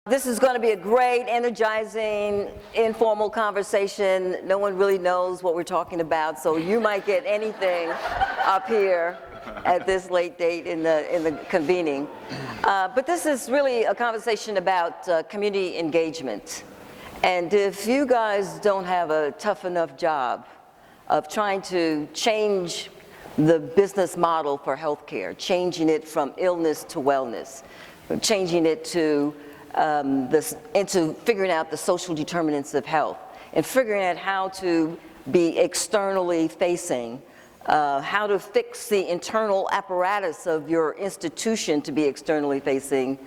This is going to be a great, energizing, informal conversation. No one really knows what we're talking about, so you might get anything up here at this late date in the convening. But this is really a conversation about community engagement. And if you guys don't have a tough enough job of trying to change the business model for healthcare, changing it from illness to wellness, changing it to into figuring out the social determinants of health, and figuring out how to be externally facing, how to fix the internal apparatus of your institution to be externally facing.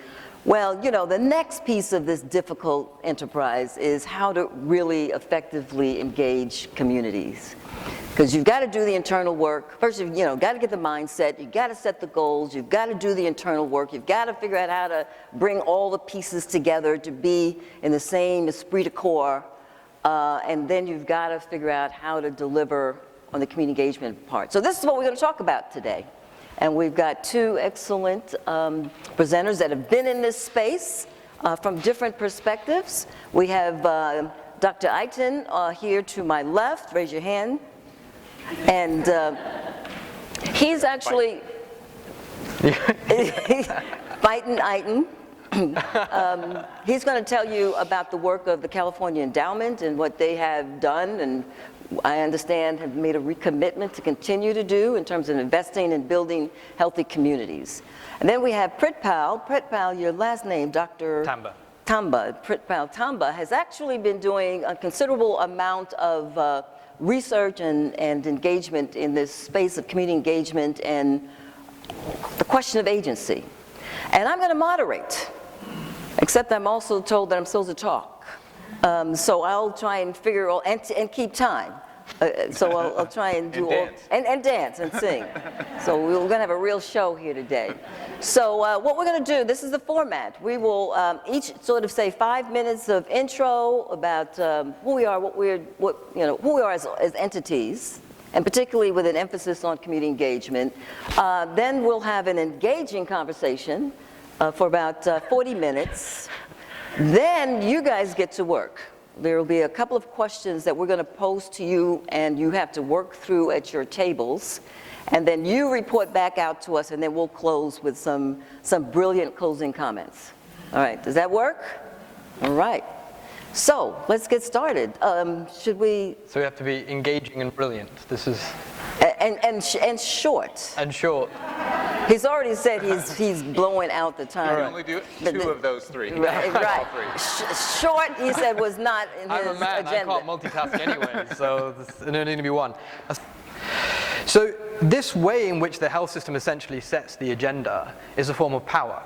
Well, you know, the next piece of this difficult enterprise is how to really effectively engage communities. Because you've got to do the internal work. First, you know, got to get the mindset, you've got to set the goals, you've got to do the internal work, you've got to figure out how to bring all the pieces together to be in the same esprit de corps, and then you've got to figure out how to deliver on the community engagement part. So this is what we're going to talk about today. And we've got two excellent presenters that have been in this space from different perspectives. We have Dr. Iton here to my left, raise your hand. And he's actually, Iton. He's going to tell you about the work of the California Endowment and what they have done, and I understand have made a recommitment to continue to do in terms of investing and building healthy communities. And then we have Pritpal. Pritpal, your last name, Dr. Tamber. Pritpal Tamber has actually been doing a considerable amount of research and engagement in this space of community engagement and the question of agency. And I'm going to moderate, except I'm also told that I'm supposed to talk. So I'll try and figure out, and keep time. So I'll try and do all, and dance and sing. So we're going to have a real show here today. So what we're going to do, this is the format. We will each sort of say 5 minutes of intro about who we are, who we are as entities, and particularly with an emphasis on community engagement. Then we'll have an engaging conversation for about 40 minutes. Then you guys get to work. There will be a couple of questions that we're going to pose to you, and you have to work through at your tables. And then you report back out to us, and then we'll close with some brilliant closing comments. All right, does that work? All right. So let's get started. Should we? So we have to be engaging and brilliant. This is. And short. And short. He's already said he's blowing out the time. You can only do two of those three. Right. Short, he said, was not in his agenda. I'm a man, I can't multitask anyway, so there's only need to be one. So this way in which the health system essentially sets the agenda is a form of power.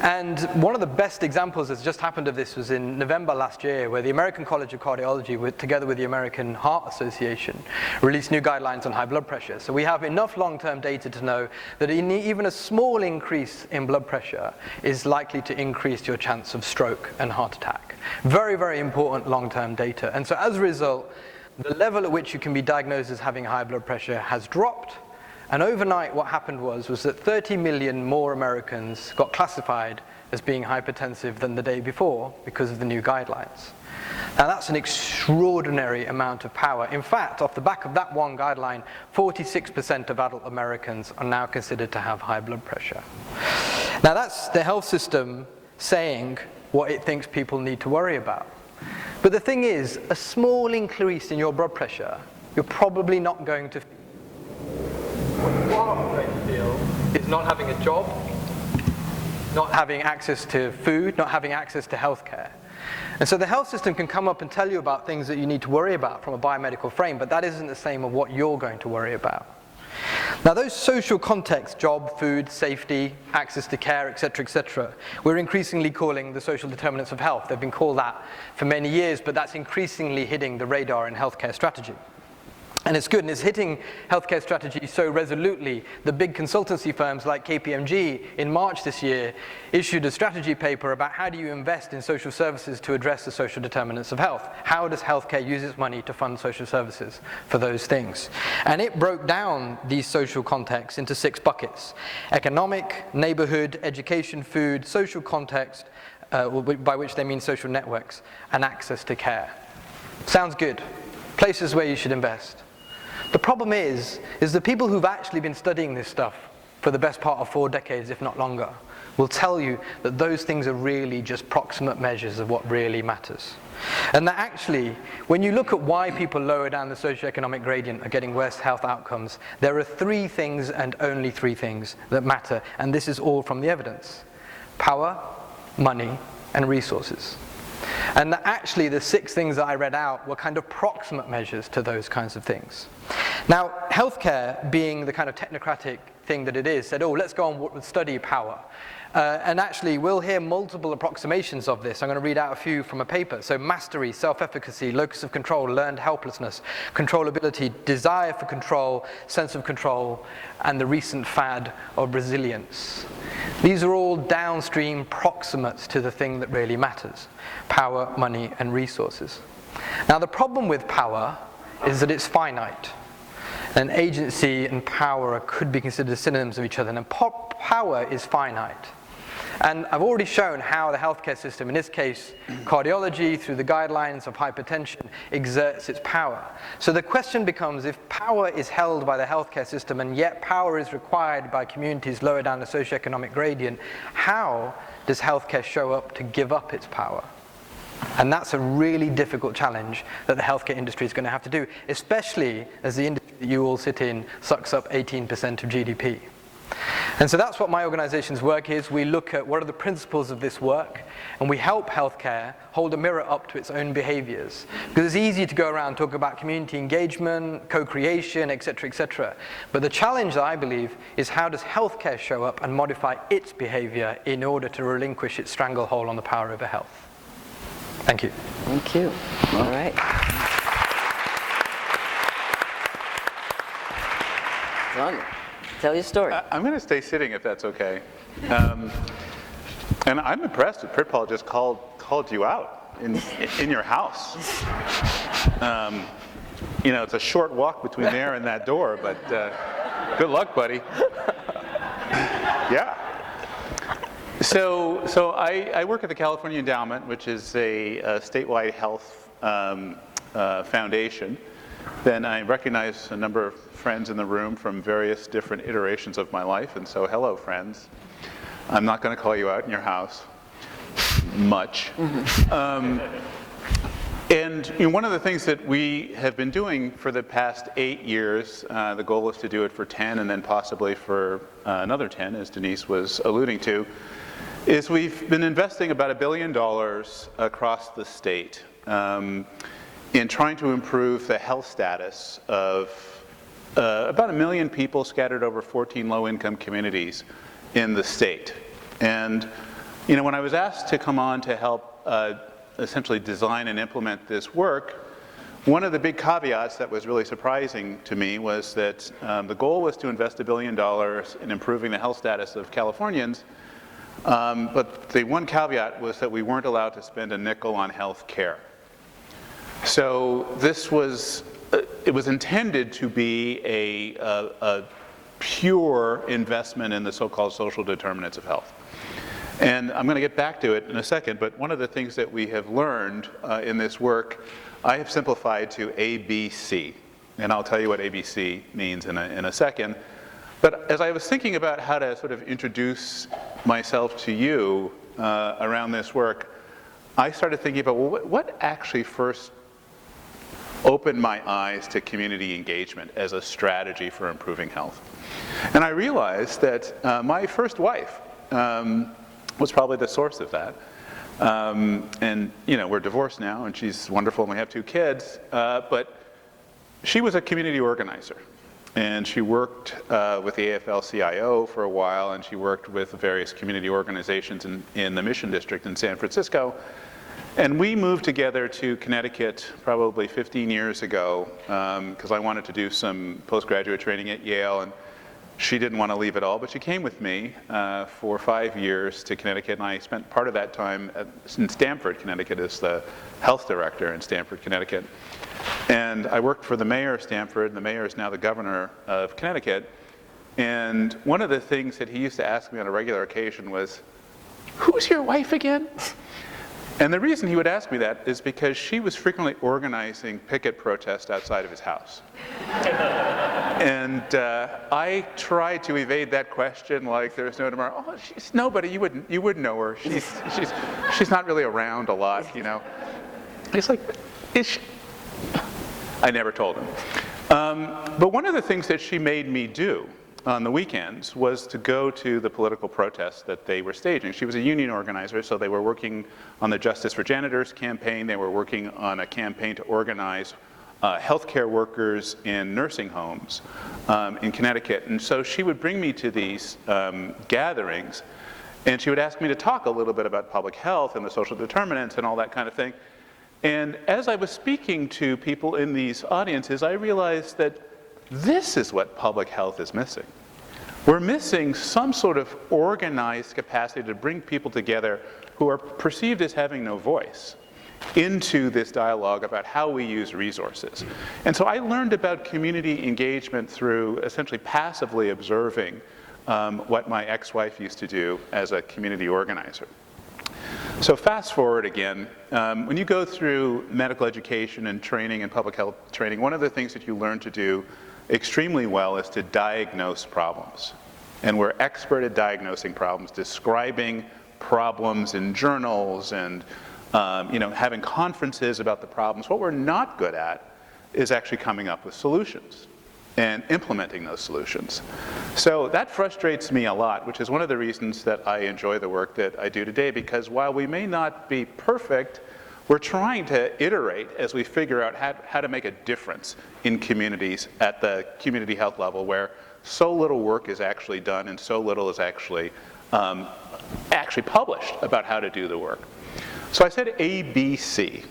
And one of the best examples that's just happened of this was in November last year, where the American College of Cardiology, together with the American Heart Association, released new guidelines on high blood pressure. So we have enough long-term data to know that even a small increase in blood pressure is likely to increase your chance of stroke and heart attack. Very, very important long-term data. And so as a result, the level at which you can be diagnosed as having high blood pressure has dropped. And overnight, what happened was that 30 million more Americans got classified as being hypertensive than the day before because of the new guidelines. Now that's an extraordinary amount of power. In fact, off the back of that one guideline, 46% of adult Americans are now considered to have high blood pressure. Now that's the health system saying what it thinks people need to worry about. But the thing is, a small increase in your blood pressure, you're probably not going to feel. What you are going to feel is not having a job, not having access to food, not having access to healthcare. And so the health system can come up and tell you about things that you need to worry about from a biomedical frame, but that isn't the same of what you're going to worry about. Now those social contexts, job, food, safety, access to care, etc., we're increasingly calling the social determinants of health. They've been called that for many years, but that's increasingly hitting the radar in healthcare strategy. And it's good, and it's hitting healthcare strategy so resolutely. The big consultancy firms like KPMG in March this year issued a strategy paper about how do you invest in social services to address the social determinants of health. How does healthcare use its money to fund social services for those things? And it broke down these social contexts into 6 buckets: economic, neighborhood, education, food, social context, by which they mean social networks, and access to care. Sounds good. Places where you should invest. The problem is the people who've actually been studying this stuff for the best part of 4 decades, if not longer, will tell you that those things are really just proximate measures of what really matters. And that actually, when you look at why people lower down the socioeconomic gradient are getting worse health outcomes, there are 3 things and only 3 things that matter, and this is all from the evidence. Power, money, and resources. And that actually the 6 things that I read out were kind of proximate measures to those kinds of things. Now, healthcare, being the kind of technocratic thing that it is, said, oh, let's go and study power. And actually, we'll hear multiple approximations of this. I'm going to read out a few from a paper. So mastery, self-efficacy, locus of control, learned helplessness, controllability, desire for control, sense of control, and the recent fad of resilience. These are all downstream proximates to the thing that really matters: power, money, and resources. Now, the problem with power is that it's finite. And agency and power could be considered synonyms of each other. And power is finite. And I've already shown how the healthcare system, in this case cardiology, through the guidelines of hypertension, exerts its power. So the question becomes, if power is held by the healthcare system and yet power is required by communities lower down the socioeconomic gradient, how does healthcare show up to give up its power? And that's a really difficult challenge that the healthcare industry is going to have to do, especially as the industry that you all sit in sucks up 18% of GDP. And so that's what my organization's work is. We look at what are the principles of this work, and we help healthcare hold a mirror up to its own behaviors. Because it's easy to go around and talk about community engagement, co-creation, et cetera, but the challenge that I believe is how does healthcare show up and modify its behavior in order to relinquish its stranglehold on the power over health. Thank you. Thank you. All right. John, tell your story. I'm going to stay sitting if that's okay. And I'm impressed that Pritpal just called you out in your house. You know, it's a short walk between there and that door, but good luck, buddy. Yeah. So I work at the California Endowment, which is a statewide health foundation. Then I recognize a number of friends in the room from various different iterations of my life, and so hello, friends. I'm not going to call you out in your house much. And you know, one of the things that we have been doing for the past 8 years, the goal is to do it for 10 and then possibly for another 10, as Denise was alluding to, is we've been investing about $1 billion across the state in trying to improve the health status of about 1 million people scattered over 14 low-income communities in the state. And you know, when I was asked to come on to help essentially design and implement this work, one of the big caveats that was really surprising to me was that the goal was to invest $1 billion in improving the health status of Californians, but the one caveat was that we weren't allowed to spend a nickel on health care. So this was, it was intended to be a pure investment in the so-called social determinants of health. And I'm going to get back to it in a second, but one of the things that we have learned in this work, I have simplified to ABC. And I'll tell you what ABC means in a second. But as I was thinking about how to sort of introduce myself to you around this work, I started thinking about, well, what actually first opened my eyes to community engagement as a strategy for improving health. And I realized that my first wife was probably the source of that. And you know, we're divorced now, and she's wonderful, and we have 2 kids, but she was a community organizer. And she worked with the AFL-CIO for a while, and she worked with various community organizations in the Mission District in San Francisco. And we moved together to Connecticut probably 15 years ago because I wanted to do some postgraduate training at Yale, and she didn't want to leave at all, but she came with me for 5 years to Connecticut, and I spent part of that time in Stamford, Connecticut, as the health director in Stamford, Connecticut. And I worked for the mayor of Stamford, and the mayor is now the governor of Connecticut. And one of the things that he used to ask me on a regular occasion was, who's your wife again? And the reason he would ask me that is because she was frequently organizing picket protests outside of his house. And I tried to evade that question like there's no tomorrow. Oh, she's nobody. You wouldn't know her. She's not really around a lot, you know. He's like, is she? I never told him. But one of the things that she made me do on the weekends was to go to the political protests that they were staging. She was a union organizer, so they were working on the Justice for Janitors campaign. They were working on a campaign to organize healthcare workers in nursing homes in Connecticut. And so she would bring me to these gatherings, and she would ask me to talk a little bit about public health and the social determinants and all that kind of thing. And as I was speaking to people in these audiences, I realized that this is what public health is missing. We're missing some sort of organized capacity to bring people together who are perceived as having no voice into this dialogue about how we use resources. And so I learned about community engagement through essentially passively observing what my ex-wife used to do as a community organizer. So fast forward again, when you go through medical education and training and public health training, one of the things that you learn to do extremely well is to diagnose problems. And we're expert at diagnosing problems, describing problems in journals and having conferences about the problems. What we're not good at is actually coming up with solutions and implementing those solutions. So that frustrates me a lot, which is one of the reasons that I enjoy the work that I do today, because while we may not be perfect, we're trying to iterate as we figure out how to make a difference in communities at the community health level, where so little work is actually done and so little is actually published about how to do the work. So I said ABC.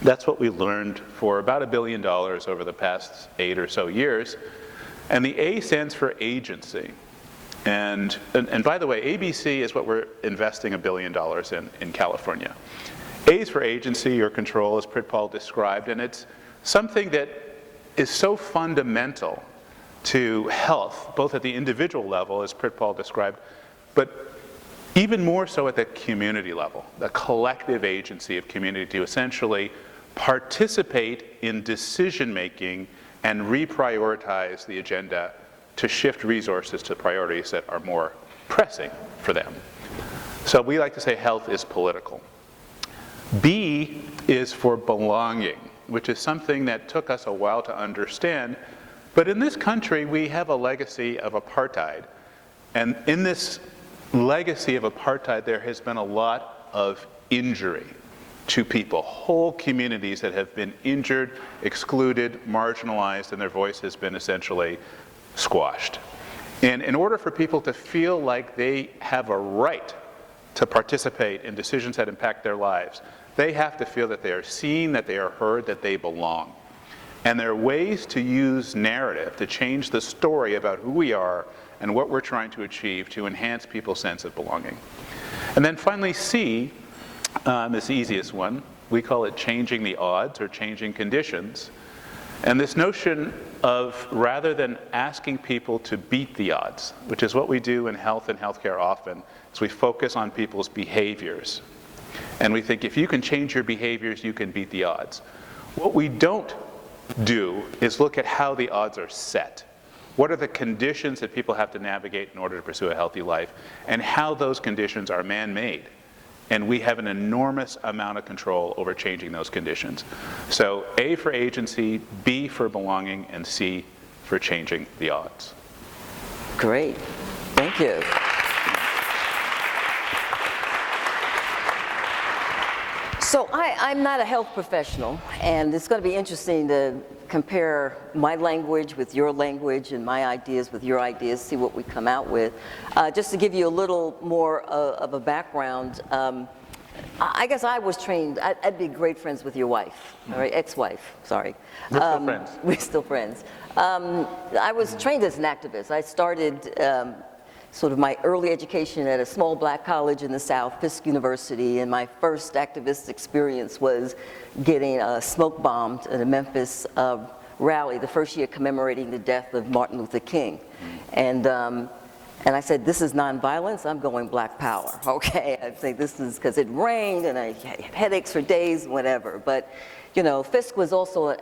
That's what we learned for about $1 billion over the past 8 or so years. And the A stands for agency. And by the way, ABC is what we're investing $1 billion in California. A is for agency or control, as Pritpal described, and it's something that is so fundamental to health, both at the individual level, as Pritpal described, but even more so at the community level, the collective agency of community to essentially participate in decision-making and reprioritize the agenda to shift resources to priorities that are more pressing for them. So we like to say health is political. B is for belonging, which is something that took us a while to understand. But in this country, we have a legacy of apartheid. And in this legacy of apartheid, there has been a lot of injury to people, whole communities that have been injured, excluded, marginalized, and their voice has been essentially squashed. And in order for people to feel like they have a right to participate in decisions that impact their lives, they have to feel that they are seen, that they are heard, that they belong. And there are ways to use narrative to change the story about who we are and what we're trying to achieve to enhance people's sense of belonging. And then finally, C is the easiest one. We call it changing the odds or changing conditions. And this notion of, rather than asking people to beat the odds, which is what we do in health and healthcare often, is we focus on people's behaviors. And we think if you can change your behaviors, you can beat the odds. What we don't do is look at how the odds are set. What are the conditions that people have to navigate in order to pursue a healthy life, and how those conditions are man-made. And we have an enormous amount of control over changing those conditions. So A for agency, B for belonging, and C for changing the odds. Great. Thank you. So I'm not a health professional, and it's going to be interesting to compare my language with your language and my ideas with your ideas, see what we come out with. Just to give you a little more of a background, I guess I was trained, I'd be great friends with your wife, all right, ex-wife, sorry. We're still friends. We're still friends. I was trained as an activist. I started sort of my early education at a small black college in the South, Fisk University, and my first activist experience was getting smoke bombed at a Memphis rally, the first year commemorating the death of Martin Luther King. And And I said, this is nonviolence, I'm going Black Power, okay? I'd say this is because it rained and I had headaches for days, whatever. But, you know, Fisk was also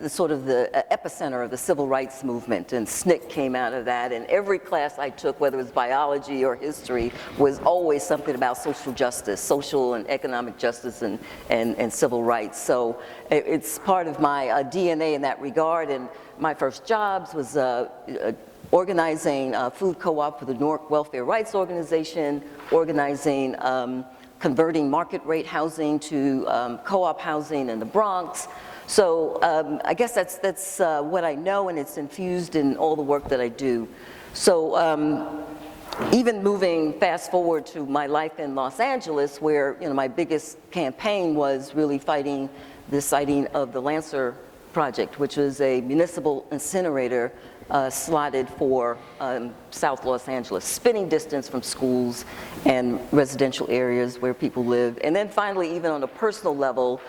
sort of the epicenter of the civil rights movement, and SNCC came out of that, and every class I took, whether it was biology or history, was always something about social justice, social and economic justice and civil rights. So it's part of my DNA in that regard, and my first jobs was organizing food co-op for the Newark Welfare Rights Organization, organizing converting market rate housing to co-op housing in the Bronx. So I guess that's what I know, and it's infused in all the work that I do. So even moving fast forward to my life in Los Angeles, where, you know, my biggest campaign was really fighting the siting of the Lancer project, which was a municipal incinerator slotted for South Los Angeles, spitting distance from schools and residential areas where people live. And then finally, even on a personal level,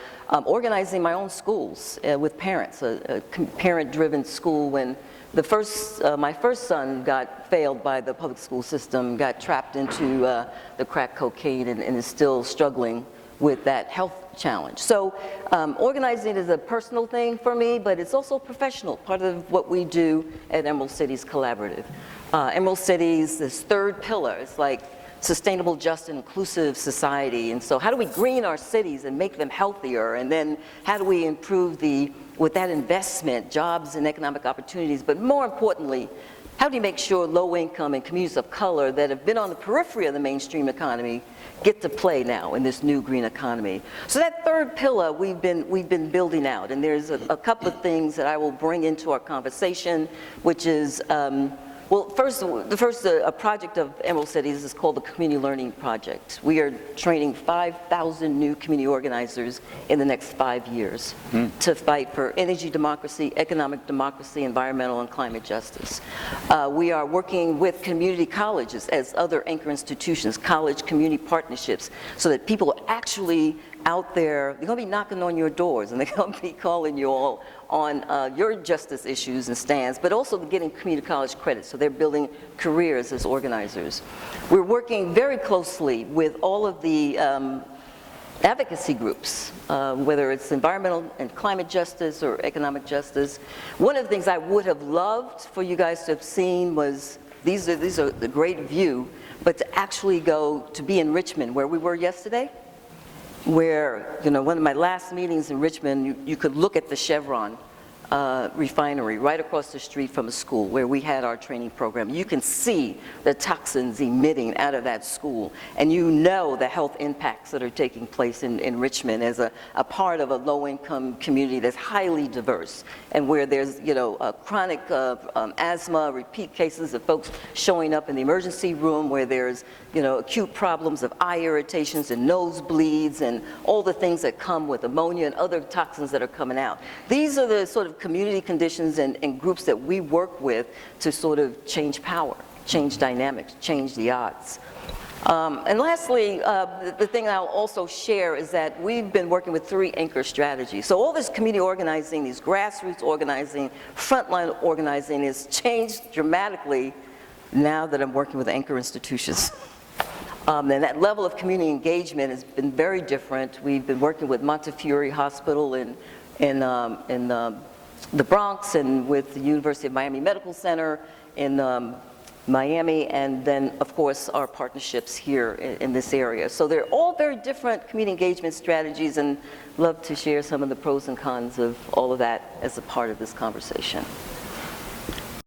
organizing my own schools with parents, a parent-driven school. When my first son failed by the public school system, got trapped into the crack cocaine and is still struggling with that health challenge. So organizing is a personal thing for me, but it's also professional, part of what we do at Emerald Cities Collaborative. Emerald Cities, this third pillar, it's like sustainable, just, and inclusive society. And so how do we green our cities and make them healthier? And then how do we improve with that investment, jobs and economic opportunities, but more importantly, how do you make sure low income and communities of color that have been on the periphery of the mainstream economy get to play now in this new green economy? So that third pillar we've been building out, and there's a couple of things that I will bring into our conversation, which is, well, the first project of Emerald Cities is called the Community Learning Project. We are training 5,000 new community organizers in the next 5 years to fight for energy democracy, economic democracy, environmental and climate justice. We are working with community colleges as other anchor institutions, college community partnerships, so that people are actually out there, they're going to be knocking on your doors, and they're going to be calling you all on your justice issues and stands, but also getting community college credit, so they're building careers as organizers. We're working very closely with all of the advocacy groups, whether it's environmental and climate justice or economic justice. One of the things I would have loved for you guys to have seen was, these are the great view, but to actually go to be in Richmond, where we were yesterday, where, you know, one of my last meetings in Richmond, you could look at the Chevron refinery right across the street from a school where we had our training program. You can see the toxins emitting out of that school, and you know the health impacts that are taking place in Richmond as a part of a low-income community that's highly diverse, and where there's, you know, chronic asthma, repeat cases of folks showing up in the emergency room, where there's, you know, acute problems of eye irritations and nosebleeds and all the things that come with ammonia and other toxins that are coming out. These are the sort of community conditions and groups that we work with to sort of change power, change dynamics, change the odds. And lastly, the thing I'll also share is that we've been working with 3 anchor strategies. So all this community organizing, these grassroots organizing, frontline organizing has changed dramatically now that I'm working with anchor institutions. And that level of community engagement has been very different. We've been working with Montefiore Hospital in the Bronx, and with the University of Miami Medical Center in Miami, and then, of course, our partnerships here in this area. So they're all very different community engagement strategies, and love to share some of the pros and cons of all of that as a part of this conversation.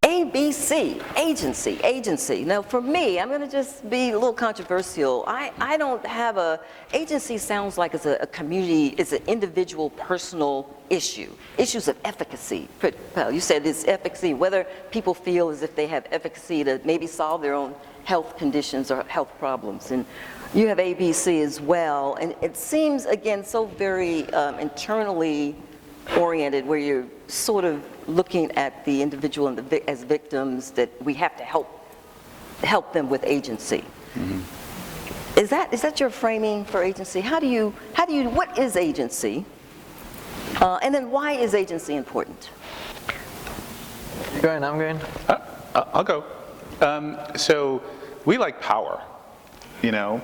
ABC, agency. Now for me, I'm gonna just be a little controversial. I don't have agency sounds like it's a community, it's an individual personal issue. Issues of efficacy. Pritpal, you said it's efficacy, whether people feel as if they have efficacy to maybe solve their own health conditions or health problems. And you have ABC as well, and it seems, again, so very internally oriented, where you're sort of looking at the individual and as victims, that we have to help them with agency. Mm-hmm. Is that your framing for agency? What is agency? And then why is agency important? You going? I'm going. I'll go. So we like power, you know,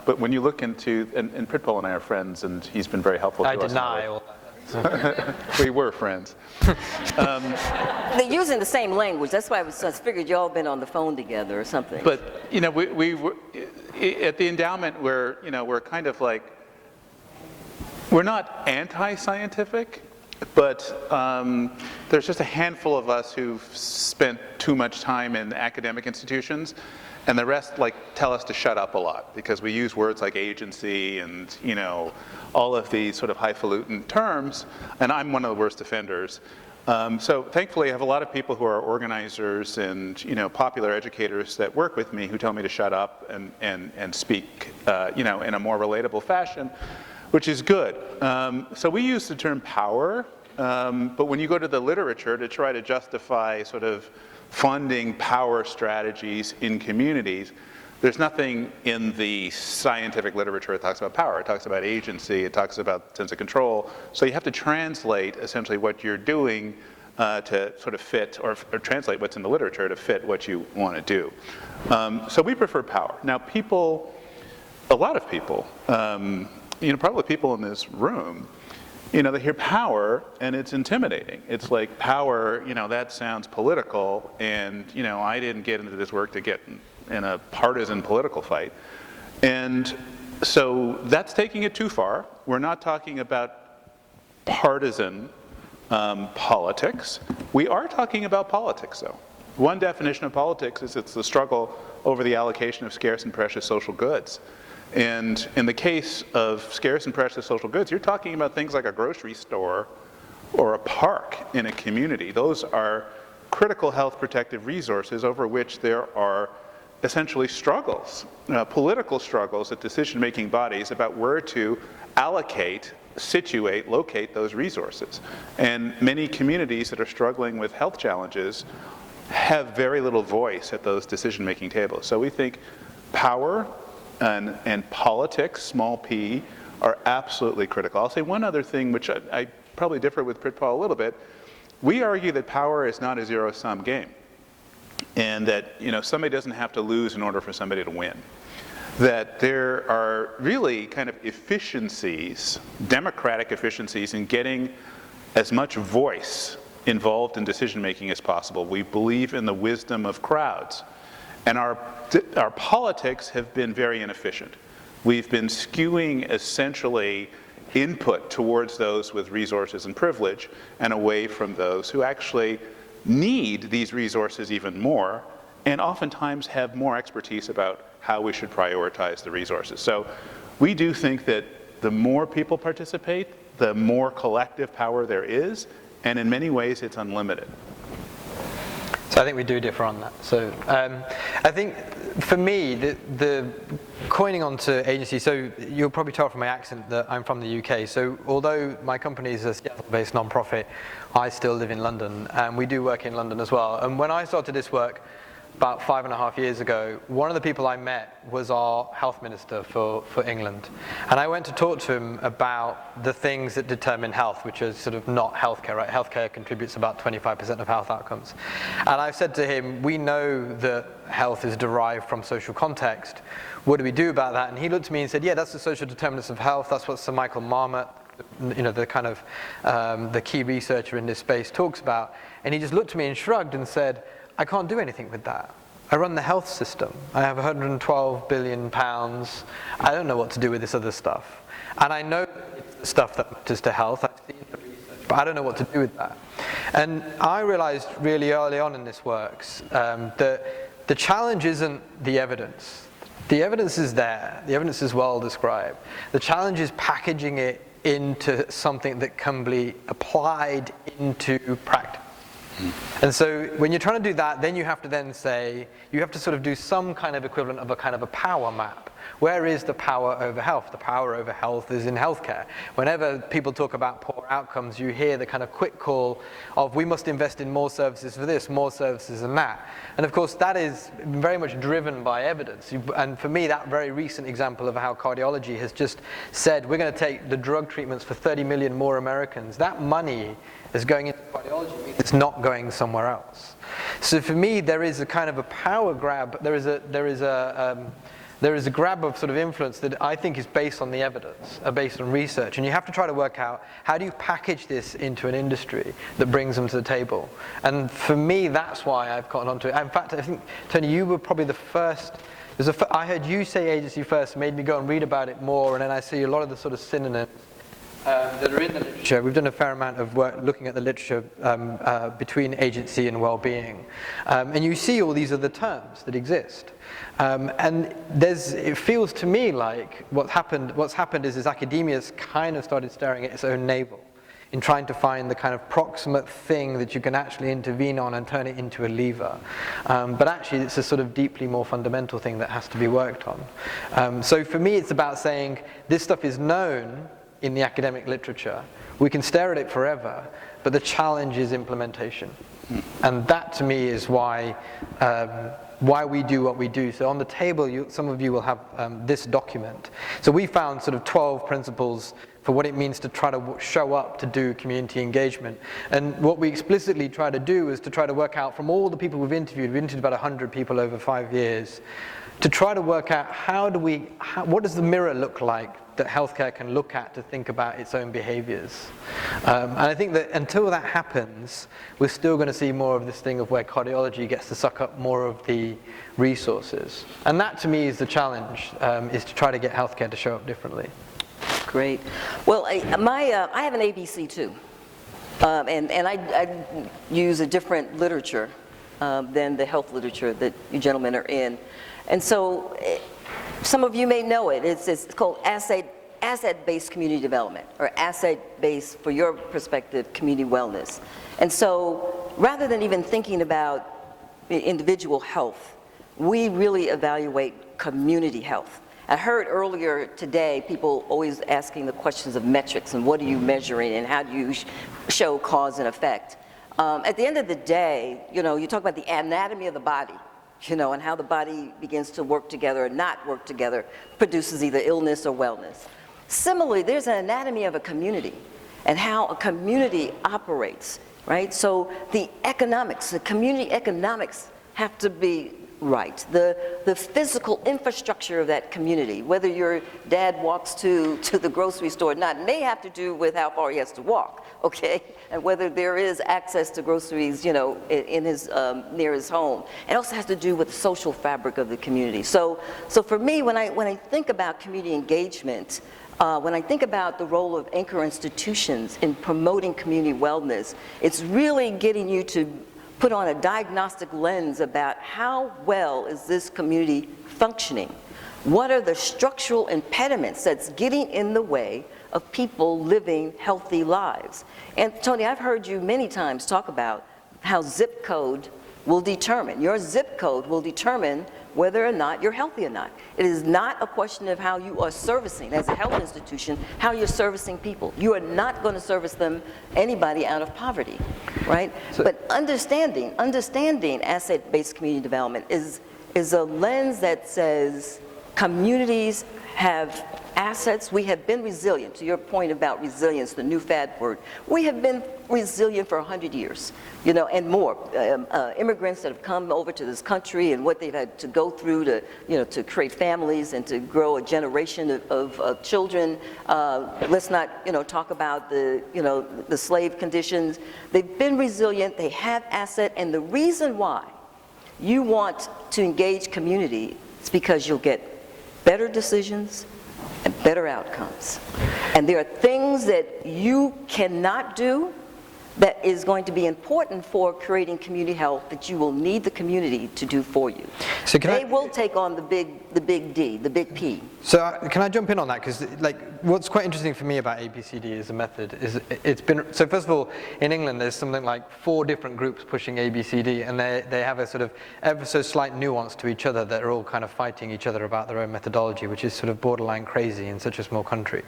but when you look into, and Pritpal and I are friends, and he's been very helpful to us. I deny all that. We were friends. They're using the same language. That's why I figured y'all been on the phone together or something. But, you know, we were, at the Endowment, we're kind of like, we're not anti-scientific, but there's just a handful of us who've spent too much time in academic institutions, and the rest tell us to shut up a lot because we use words like agency and, you know, all of these sort of highfalutin terms, and I'm one of the worst offenders. So thankfully I have a lot of people who are organizers and, you know, popular educators that work with me who tell me to shut up and speak, you know, in a more relatable fashion, which is good. So we use the term power, but when you go to the literature to try to justify sort of funding power strategies in communities, there's nothing in the scientific literature that talks about power. It talks about agency, it talks about sense of control. So you have to translate essentially what you're doing to sort of fit, or translate what's in the literature to fit what you want to do. So we prefer power. Now people, a lot of people, you know, probably people in this room, you know, they hear power and it's intimidating. It's like power, you know, that sounds political, and, you know, I didn't get into this work to get in a partisan political fight. And so that's taking it too far. We're not talking about partisan politics. We are talking about politics, though. One definition of politics is it's the struggle over the allocation of scarce and precious social goods. And in the case of scarce and precious social goods, you're talking about things like a grocery store or a park in a community. Those are critical health protective resources over which there are essentially struggles, political struggles at decision-making bodies about where to allocate, situate, locate those resources. And many communities that are struggling with health challenges have very little voice at those decision-making tables. So we think power and politics, small p, are absolutely critical. I'll say one other thing, which I probably differ with Pritpal a little bit. We argue that power is not a zero-sum game, and that, you know, somebody doesn't have to lose in order for somebody to win. That there are really kind of efficiencies, democratic efficiencies, in getting as much voice involved in decision-making as possible. We believe in the wisdom of crowds. And our politics have been very inefficient. We've been skewing essentially input towards those with resources and privilege and away from those who actually need these resources even more, and oftentimes have more expertise about how we should prioritize the resources. So we do think that the more people participate, the more collective power there is, and in many ways it's unlimited. So I think we do differ on that. So I think for me, the coining onto agency, so you'll probably tell from my accent that I'm from the UK. So although my company is a Seattle-based nonprofit, I still live in London, and we do work in London as well. And when I started this work about 5.5 years ago, one of the people I met was our health minister for England. And I went to talk to him about the things that determine health, which is sort of not healthcare, right? Healthcare contributes about 25% of health outcomes. And I said to him, we know that health is derived from social context. What do we do about that? And he looked at me and said, yeah, that's the social determinants of health. That's what Sir Michael Marmot, you know, the kind of the key researcher in this space, talks about. And he just looked at me and shrugged and said, I can't do anything with that. I run the health system. I have 112 billion pounds. I don't know what to do with this other stuff. And I know it's the stuff that matters to health. I've seen the research, but I don't know what to do with that. And I realized really early on in this work that the challenge isn't the evidence. The evidence is there. The evidence is well described. The challenge is packaging it into something that can be applied into practice. And so when you're trying to do that, then you have to then say, you have to sort of do some kind of equivalent of a kind of a power map. Where is the power over health? The power over health is in healthcare. Whenever people talk about poor outcomes, you hear the kind of quick call of, we must invest in more services for this, more services than that. And of course, that is very much driven by evidence. And for me, that very recent example of how cardiology has just said, we're going to take the drug treatments for 30 million more Americans. That money is going into cardiology. It's not going somewhere else. So for me, there is a kind of a power grab. There is a grab of sort of influence that I think is based on the evidence, based on research. And you have to try to work out, how do you package this into an industry that brings them to the table? And for me, that's why I've gotten onto it. In fact, I think, Tony, you were probably the first. I heard you say agency first, made me go and read about it more, and then I see a lot of the sort of synonyms that are in the literature. We've done a fair amount of work looking at the literature between agency and well-being. And you see all these other terms that exist. And it feels to me like what's happened is academia's kind of started staring at its own navel in trying to find the kind of proximate thing that you can actually intervene on and turn it into a lever. But actually it's a sort of deeply more fundamental thing that has to be worked on. So for me it's about saying this stuff is known in the academic literature. We can stare at it forever, but the challenge is implementation. And that to me is why we do what we do. So on the table, some of you will have this document. So we found sort of 12 principles for what it means to try to show up to do community engagement. And what we explicitly try to do is to try to work out from all the people we've interviewed about 100 people over 5 years, to try to work out what does the mirror look like that healthcare can look at to think about its own behaviors. And I think that until that happens, we're still going to see more of this thing of where cardiology gets to suck up more of the resources. And that to me is the challenge, is to try to get healthcare to show up differently. Great. Well, I have an ABC too. And I use a different literature than the health literature that you gentlemen are in. And so some of you may know it. It's called asset-based community development, or asset-based, for your perspective, community wellness. And so rather than even thinking about individual health, we really evaluate community health. I heard earlier today people always asking the questions of metrics and what are you measuring and how do you show cause and effect. At the end of the day, you talk about the anatomy of the body, and how the body begins to work together or not work together, produces either illness or wellness. Similarly, there's an anatomy of a community and how a community operates, right? So the community economics have to be right. The physical infrastructure of that community, whether your dad walks to the grocery store or not, may have to do with how far he has to walk, okay? And whether there is access to groceries, in his near his home. It also has to do with the social fabric of the community. So for me, when I think about community engagement, when I think about the role of anchor institutions in promoting community wellness, it's really getting you to put on a diagnostic lens about how well is this community functioning? What are the structural impediments that's getting in the way of people living healthy lives? And Tony, I've heard you many times talk about how zip code will determine, your zip code will determine whether or not you're healthy or not. It is not a question of how you are servicing, as a health institution, how you're servicing people. You are not going to service anybody out of poverty, right? But understanding asset-based community development is a lens that says communities have assets. We have been resilient, to your point about resilience, the new fad word. We have been resilient for 100 years, and more. Immigrants that have come over to this country and what they've had to go through to create families and to grow a generation of children. Let's not, talk about the slave conditions. They've been resilient, they have asset, and the reason why you want to engage community is because you'll get better decisions and better outcomes. And there are things that you cannot do that is going to be important for creating community health that you will need the community to do for you. So they will take on the big D, the big P. So can I jump in on that? Because what's quite interesting for me about ABCD as a method is so first of all, in England there's something like 4 different groups pushing ABCD, and they have a sort of ever so slight nuance to each other that are all kind of fighting each other about their own methodology, which is sort of borderline crazy in such a small country.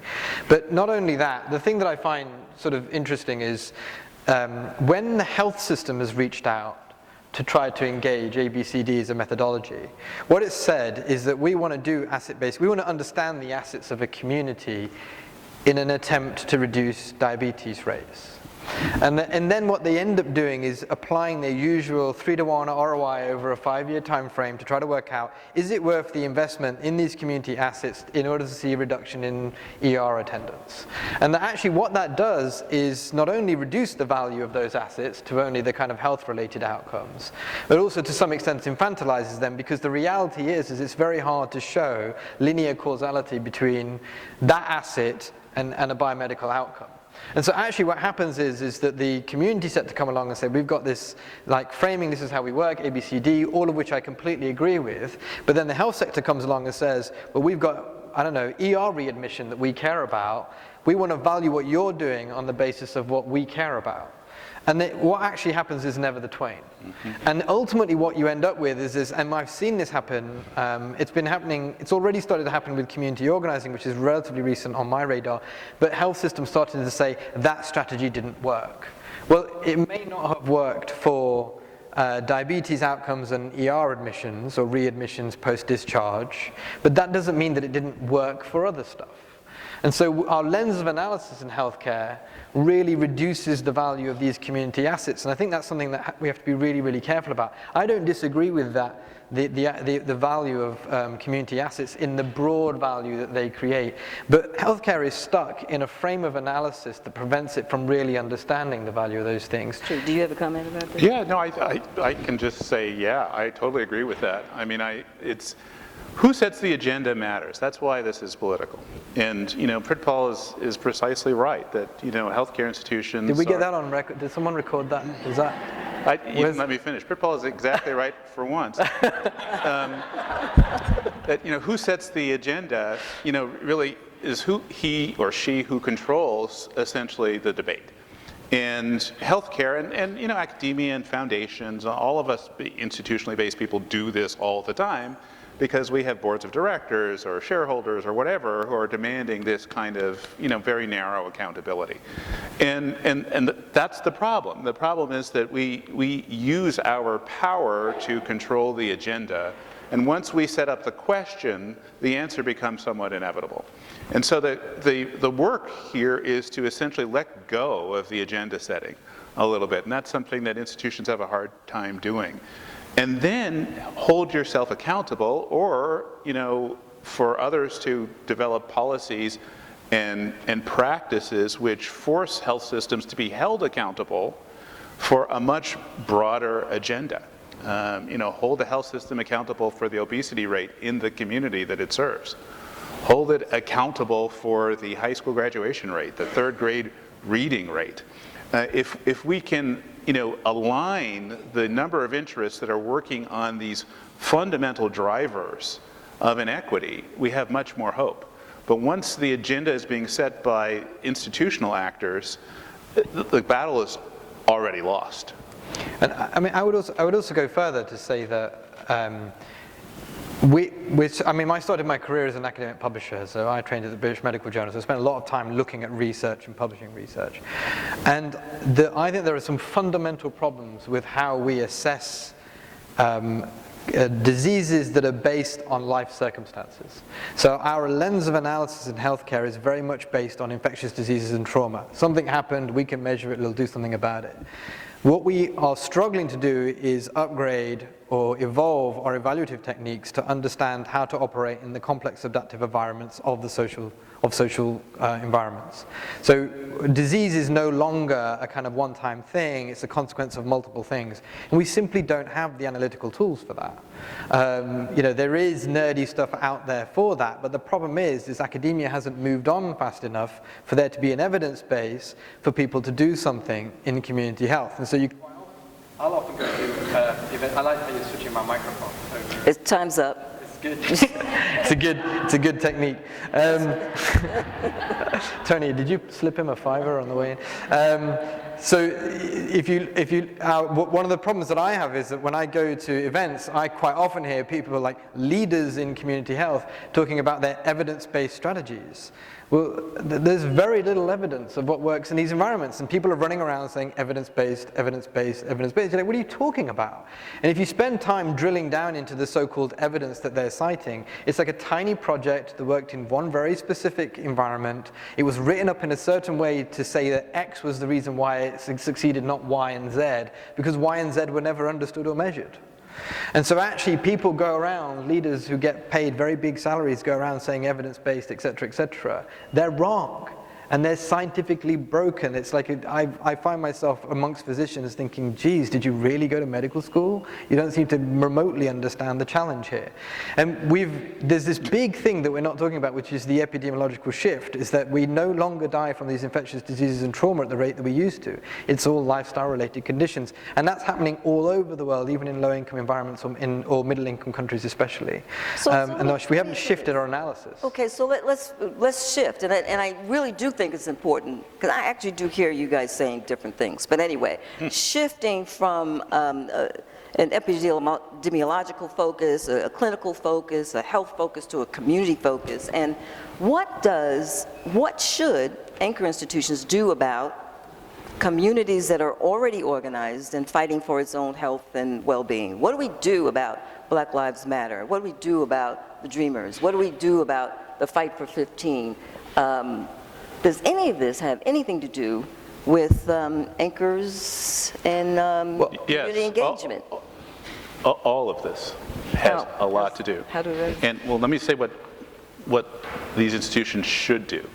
But not only that, the thing that I find sort of interesting is when the health system has reached out to try to engage ABCD as a methodology, what it's said is that we want to do asset-based, we want to understand the assets of a community in an attempt to reduce diabetes rates. And then what they end up doing is applying their usual 3-to-1 ROI over a 5-year time frame to try to work out, is it worth the investment in these community assets in order to see a reduction in ER attendance? And actually what that does is not only reduce the value of those assets to only the kind of health-related outcomes, but also to some extent infantilizes them, because the reality is it's very hard to show linear causality between that asset and a biomedical outcome. And so actually what happens is that the community sector come along and say, we've got this like framing, this is how we work, A, B, C, D, all of which I completely agree with. But then the health sector comes along and says, well, we've got, I don't know, ER readmission that we care about. We want to value what you're doing on the basis of what we care about. And what actually happens is never the twain. Mm-hmm. And ultimately what you end up with is this, and I've seen this happen, it's been happening, it's already started to happen with community organizing, which is relatively recent on my radar, but health systems started to say that strategy didn't work. Well, it may not have worked for diabetes outcomes and ER admissions or readmissions post-discharge, but that doesn't mean that it didn't work for other stuff. And so our lens of analysis in healthcare really reduces the value of these community assets. And I think that's something that we have to be really, really careful about. I don't disagree with that, the value of community assets in the broad value that they create. But healthcare is stuck in a frame of analysis that prevents it from really understanding the value of those things. True. Do you have a comment about that? Yeah, no, I can just say, yeah, I totally agree with that. I mean, it's who sets the agenda matters. That's why this is political. And, you know, Pritpal is precisely right that, you know, healthcare institutions. Did we get that on record? Did someone record that? Is that? You didn't let me finish. Pritpal is exactly right for once. That, you know, who sets the agenda, you know, really is he or she who controls essentially the debate. And healthcare and you know, academia and foundations, all of us institutionally based people do this all the time, because we have boards of directors or shareholders or whatever who are demanding this kind of, you know, very narrow accountability. And that's the problem. The problem is that we use our power to control the agenda, and once we set up the question, the answer becomes somewhat inevitable. And so the work here is to essentially let go of the agenda setting a little bit, and that's something that institutions have a hard time doing. And then hold yourself accountable, or, you know, for others to develop policies and practices which force health systems to be held accountable for a much broader agenda. You know, hold the health system accountable for the obesity rate in the community that it serves. Hold it accountable for the high school graduation rate, the third grade reading rate. If we can, you know, align the number of interests that are working on these fundamental drivers of inequity, we have much more hope. But once the agenda is being set by institutional actors, the battle is already lost. And I mean, I would also go further to say that I started my career as an academic publisher, so I trained at the British Medical Journal, so I spent a lot of time looking at research and publishing research. And I think there are some fundamental problems with how we assess diseases that are based on life circumstances. So our lens of analysis in healthcare is very much based on infectious diseases and trauma. Something happened, we can measure it, we'll do something about it. What we are struggling to do is upgrade or evolve our evaluative techniques to understand how to operate in the complex adaptive environments of the social environments. So disease is no longer a kind of one-time thing, it's a consequence of multiple things. And we simply don't have the analytical tools for that. You know, there is nerdy stuff out there for that, but the problem is academia hasn't moved on fast enough for there to be an evidence base for people to do something in community health. And so I'll often go to events. I like how you're switching my microphone over. It's time's up. It's good. it's a good technique. Tony, did you slip him a $5 on the way in? So one of the problems that I have is that when I go to events, I quite often hear people like leaders in community health talking about their evidence-based strategies. Well, there's very little evidence of what works in these environments, and people are running around saying evidence-based, evidence-based, evidence-based. You're like, what are you talking about? And if you spend time drilling down into the so-called evidence that they're citing, it's like a tiny project that worked in one very specific environment. It was written up in a certain way to say that X was the reason why it succeeded, not Y and Z, because Y and Z were never understood or measured. And so actually people go around, leaders who get paid very big salaries go around saying evidence-based, et cetera, they're wrong. And they're scientifically broken. It's like, I find myself amongst physicians thinking, geez, did you really go to medical school? You don't seem to remotely understand the challenge here. And there's this big thing that we're not talking about, which is the epidemiological shift, is that we no longer die from these infectious diseases and trauma at the rate that we used to. It's all lifestyle-related conditions. And that's happening all over the world, even in low-income environments or middle-income countries especially. And we haven't shifted our analysis. Okay, so let's shift, and I really do think it's important, because I actually do hear you guys saying different things. But anyway, shifting from an epidemiological focus, a clinical focus, a health focus, to a community focus, and what should anchor institutions do about communities that are already organized and fighting for its own health and well-being? What do we do about Black Lives Matter? What do we do about the Dreamers? What do we do about the Fight for 15? Does any of this have anything to do with anchors and community engagement? All of this has a lot to do. How do they? And well, let me say what these institutions should do.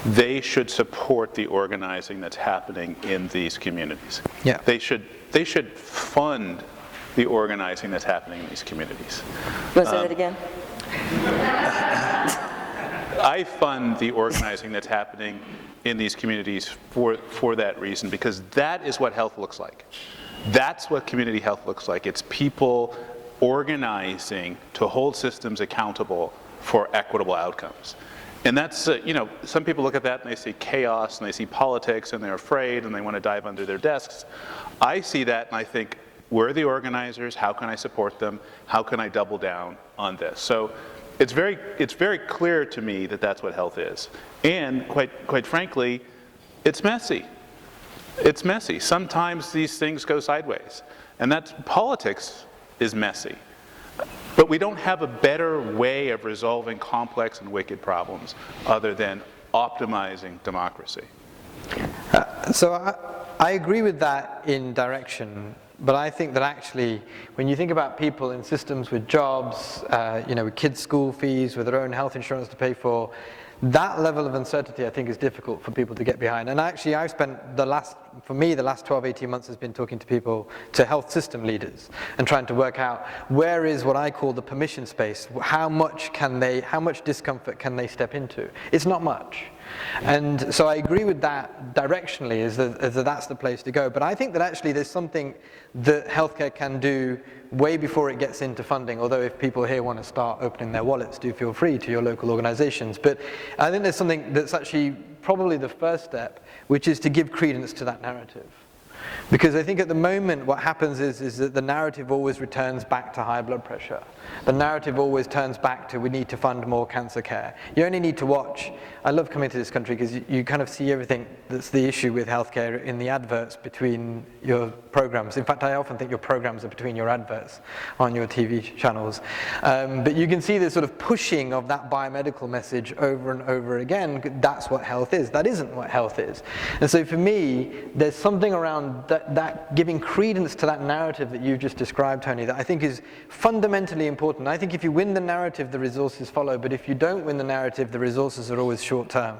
They should support the organizing that's happening in these communities. Yeah. They should fund the organizing that's happening in these communities. Want to say that again? I fund the organizing that's happening in these communities for that reason, because that is what health looks like. That's what community health looks like. It's people organizing to hold systems accountable for equitable outcomes. And that's, some people look at that and they see chaos and they see politics and they're afraid and they want to dive under their desks. I see that and I think, where are the organizers? How can I support them? How can I double down on this? So it's very clear to me that that's what health is. And quite frankly, it's messy. It's messy. Sometimes these things go sideways. And politics is messy. But we don't have a better way of resolving complex and wicked problems other than optimizing democracy. So I agree with that in direction, but I think that actually, when you think about people in systems with jobs, with kids' school fees, with their own health insurance to pay for, that level of uncertainty I think is difficult for people to get behind. And actually I've spent the last 12, 18 months has been talking to people, to health system leaders, and trying to work out where is what I call the permission space. How much discomfort can they step into? It's not much. And so I agree with that directionally, is that that's the place to go. But I think that actually there's something that healthcare can do way before it gets into funding, although if people here want to start opening their wallets, do feel free to your local organizations. But I think there's something that's actually probably the first step, which is to give credence to that narrative. Because I think at the moment what happens is that the narrative always returns back to high blood pressure. The narrative always turns back to we need to fund more cancer care. You only need to watch. I love coming to this country because you kind of see everything that's the issue with healthcare in the adverts between your programs. In fact, I often think your programs are between your adverts on your TV channels. But you can see this sort of pushing of that biomedical message over and over again. That's what health is. That isn't what health is. And so for me, there's something around that giving credence to that narrative that you've just described, Tony, that I think is fundamentally important. I think if you win the narrative, the resources follow, but if you don't win the narrative, the resources are always short-term.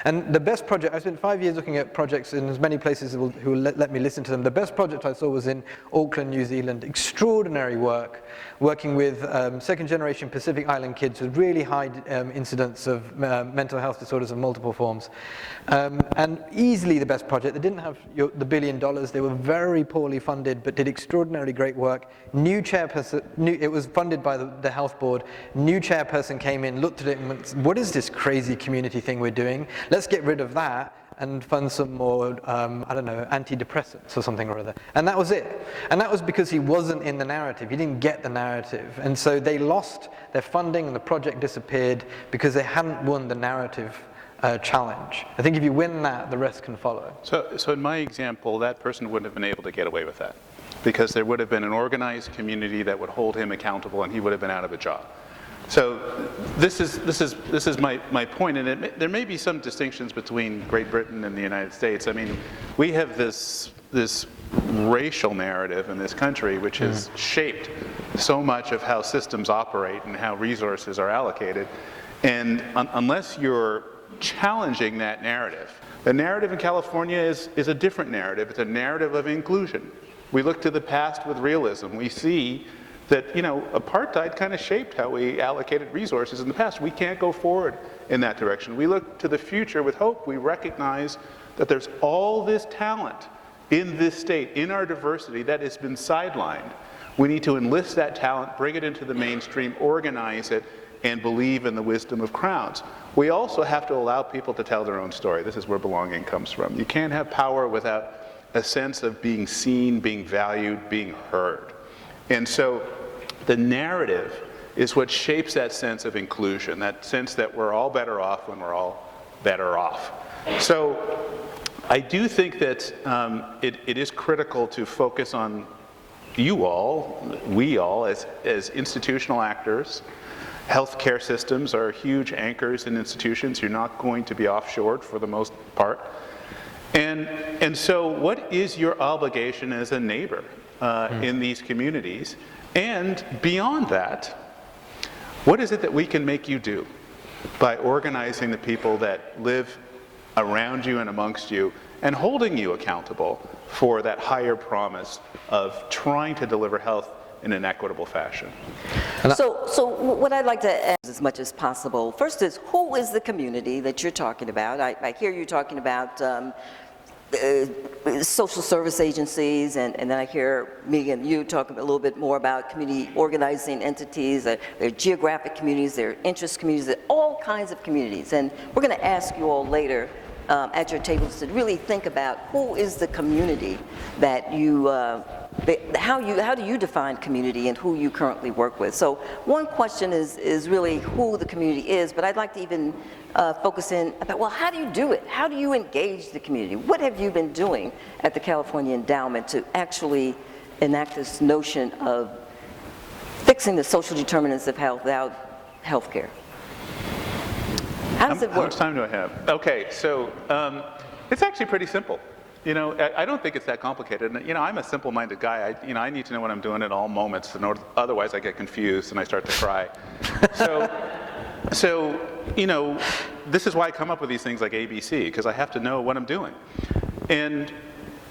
And the best project, I spent 5 years looking at projects in as many places who will let me listen to them. The best project I saw was in Auckland, New Zealand. Extraordinary work, working with second-generation Pacific Island kids with really high incidence of mental health disorders of multiple forms. And easily the best project. They didn't have the $1 billion. They were very poorly funded, but did extraordinarily great work. New chairperson, it was funded by the health board. New chairperson came in, looked at it and went, what is this crazy community thing we're doing? Let's get rid of that and fund some more, antidepressants or something or other. And that was it. And that was because he wasn't in the narrative. He didn't get the narrative. And so they lost their funding and the project disappeared because they hadn't won the narrative challenge. I think if you win that, the rest can follow. So in my example, that person wouldn't have been able to get away with that because there would have been an organized community that would hold him accountable and he would have been out of a job. So this is my point, and there may be some distinctions between Great Britain and the United States. I mean, we have this racial narrative in this country which has shaped so much of how systems operate and how resources are allocated. And unless you're challenging that narrative, the narrative in California is a different narrative. It's a narrative of inclusion. We look to the past with realism. We see that, you know, apartheid kind of shaped how we allocated resources in the past. We can't go forward in that direction. We look to the future with hope. We recognize that there's all this talent in this state, in our diversity, that has been sidelined. We need to enlist that talent, bring it into the mainstream, organize it, and believe in the wisdom of crowds. We also have to allow people to tell their own story. This is where belonging comes from. You can't have power without a sense of being seen, being valued, being heard. And so the narrative is what shapes that sense of inclusion, that sense that we're all better off when we're all better off. So I do think that it is critical to focus on you all, we all, as institutional actors. Healthcare systems are huge anchors in institutions. You're not going to be offshored for the most part. And so what is your obligation as a neighbor in these communities? And beyond that, what is it that we can make you do by organizing the people that live around you and amongst you and holding you accountable for that higher promise of trying to deliver health in an equitable fashion? So what I'd like to ask as much as possible, first is, who is the community that you're talking about? I hear you talking about social service agencies, and then I hear me and you talk a little bit more about community organizing entities, their geographic communities, their interest communities, all kinds of communities. And we're going to ask you all later at your tables to really think about who is the community that you, how do you define community and who you currently work with. So one question is really who the community is, but I'd like to even focus in about, well, how do you do it? How do you engage the community? What have you been doing at the California Endowment to actually enact this notion of fixing the social determinants of health without health care? How does it work? How much time do I have? Okay, so it's actually pretty simple. You know, I don't think it's that complicated. You know, I'm a simple-minded guy. I need to know what I'm doing at all moments, and otherwise I get confused and I start to cry. So, you know, this is why I come up with these things like ABC, because I have to know what I'm doing. And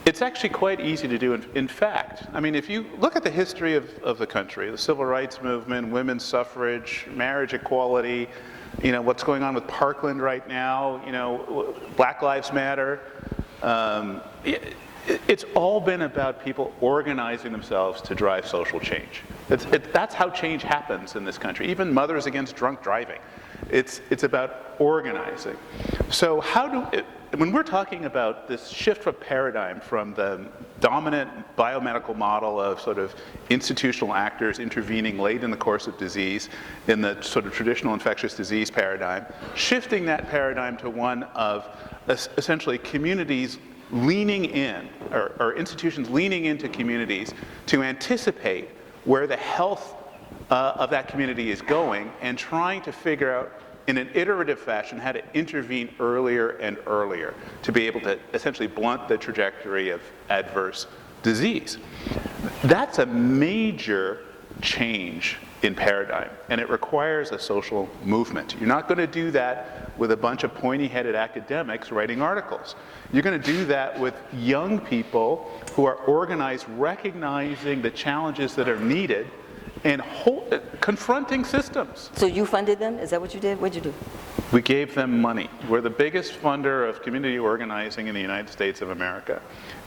it's actually quite easy to do. In fact, I mean, if you look at the history of the country, the civil rights movement, women's suffrage, marriage equality, you know, what's going on with Parkland right now, you know, Black Lives Matter, it's all been about people organizing themselves to drive social change. That's how change happens in this country. Even Mothers Against Drunk Driving. It's about organizing. So when we're talking about this shift of paradigm from the dominant biomedical model of sort of institutional actors intervening late in the course of disease in the sort of traditional infectious disease paradigm, shifting that paradigm to one of essentially communities leaning in, or institutions leaning into communities to anticipate where the health of that community is going and trying to figure out in an iterative fashion how to intervene earlier and earlier to be able to essentially blunt the trajectory of adverse disease. That's a major change in paradigm, and it requires a social movement. You're not going to do that with a bunch of pointy-headed academics writing articles. You're going to do that with young people who are organized, recognizing the challenges that are needed and confronting systems. So you funded them? Is that what you did? What did you do? We gave them money. We're the biggest funder of community organizing in the United States of America.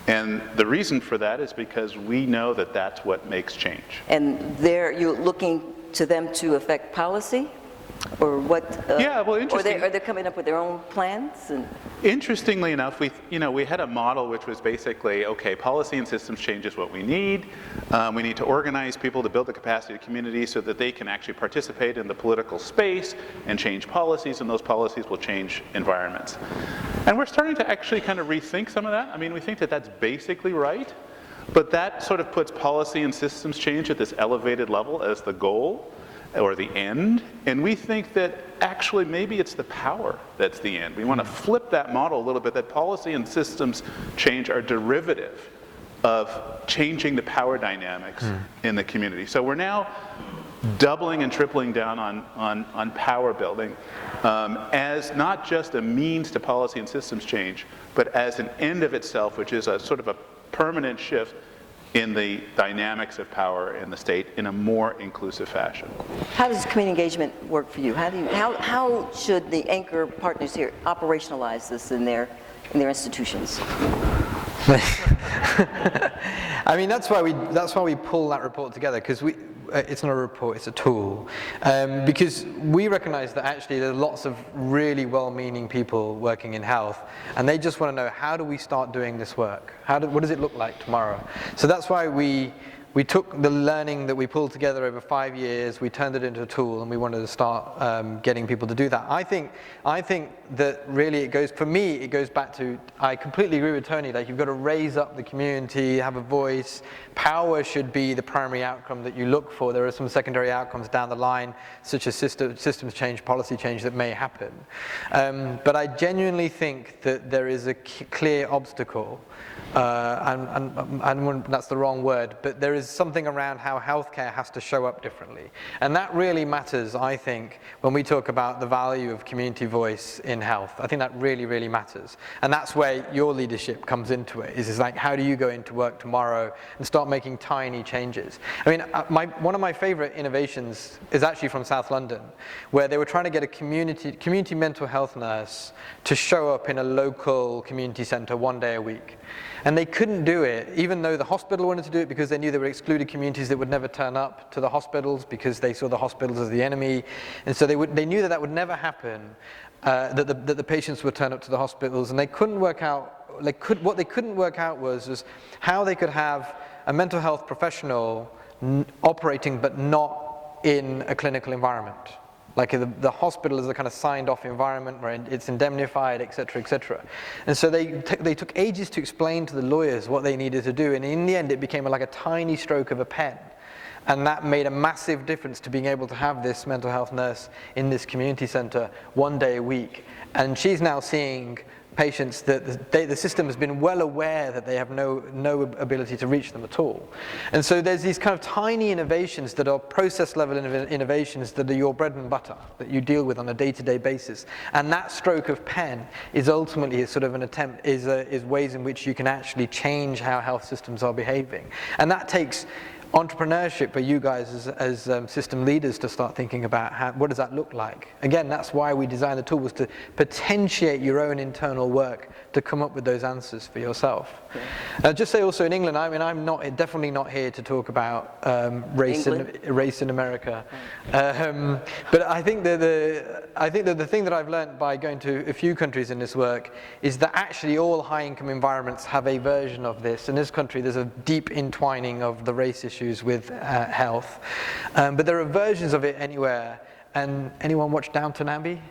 And the reason for that is because we know that that's what makes change. And you're looking to them to affect policy? Or what? Yeah, well, interesting. Are they coming up with their own plans? Interestingly enough, we had a model which was basically, okay, policy and systems change is what we need. We need to organize people to build the capacity of communities so that they can actually participate in the political space and change policies, and those policies will change environments. And we're starting to actually kind of rethink some of that. I mean, we think that that's basically right, but that sort of puts policy and systems change at this elevated level as the goal. or the end, and we think that actually maybe it's the power that's the end. We want to flip that model a little bit, that policy and systems change are derivative of changing the power dynamics in the community. So we're now doubling and tripling down on power building as not just a means to policy and systems change, but as an end of itself, which is a sort of a permanent shift in the dynamics of power in the state in a more inclusive fashion. How does community engagement work for you? How should the anchor partners here operationalize this in their institutions? I mean, that's why we pull that report together, because it's not a report, it's a tool. Because we recognize that actually there are lots of really well-meaning people working in health, and they just want to know, how do we start doing this work? What does it look like tomorrow? So that's why we took the learning that we pulled together over 5 years, we turned it into a tool, and we wanted to start getting people to do that. I think that really for me, it goes back to, I completely agree with Tony, like you've got to raise up the community, have a voice. Power should be the primary outcome that you look for. There are some secondary outcomes down the line, such as systems change, policy change that may happen. But I genuinely think that there is a clear obstacle, and that's the wrong word, but there is something around how healthcare has to show up differently. And that really matters, I think, when we talk about the value of community voice in health. I think that really, really matters. And that's where your leadership comes into it, is like, how do you go into work tomorrow and start making tiny changes? I mean, one of my favorite innovations is actually from South London, where they were trying to get a community mental health nurse to show up in a local community center 1 day a week. And they couldn't do it, even though the hospital wanted to do it, because they knew there were excluded communities that would never turn up to the hospitals because they saw the hospitals as the enemy. And so they knew that would never happen, that the patients would turn up to the hospitals. And they couldn't work out, what they couldn't work out was how they could have a mental health professional operating but not in a clinical environment. Like the hospital is a kind of signed off environment where it's indemnified, et cetera, et cetera. And so they took ages to explain to the lawyers what they needed to do. And in the end, it became like a tiny stroke of a pen. And that made a massive difference to being able to have this mental health nurse in this community center 1 day a week. And she's now seeing patients that the system has been well aware that they have no ability to reach them at all. And so there's these kind of tiny innovations that are process level innovations that are your bread and butter, that you deal with on a day-to-day basis. And that stroke of pen is ultimately sort of an attempt, is ways in which you can actually change how health systems are behaving. And that takes entrepreneurship for you guys as system leaders to start thinking about what does that look like. Again, that's why we designed the tool, was to potentiate your own internal work to come up with those answers for yourself. Just say also in England, I mean, I'm definitely not here to talk about race in America, but I think that the thing that I've learned by going to a few countries in this work is that actually all high-income environments have a version of this. In this country, there's a deep entwining of the race issues with health, but there are versions of it anywhere. And anyone watch Downton Abbey?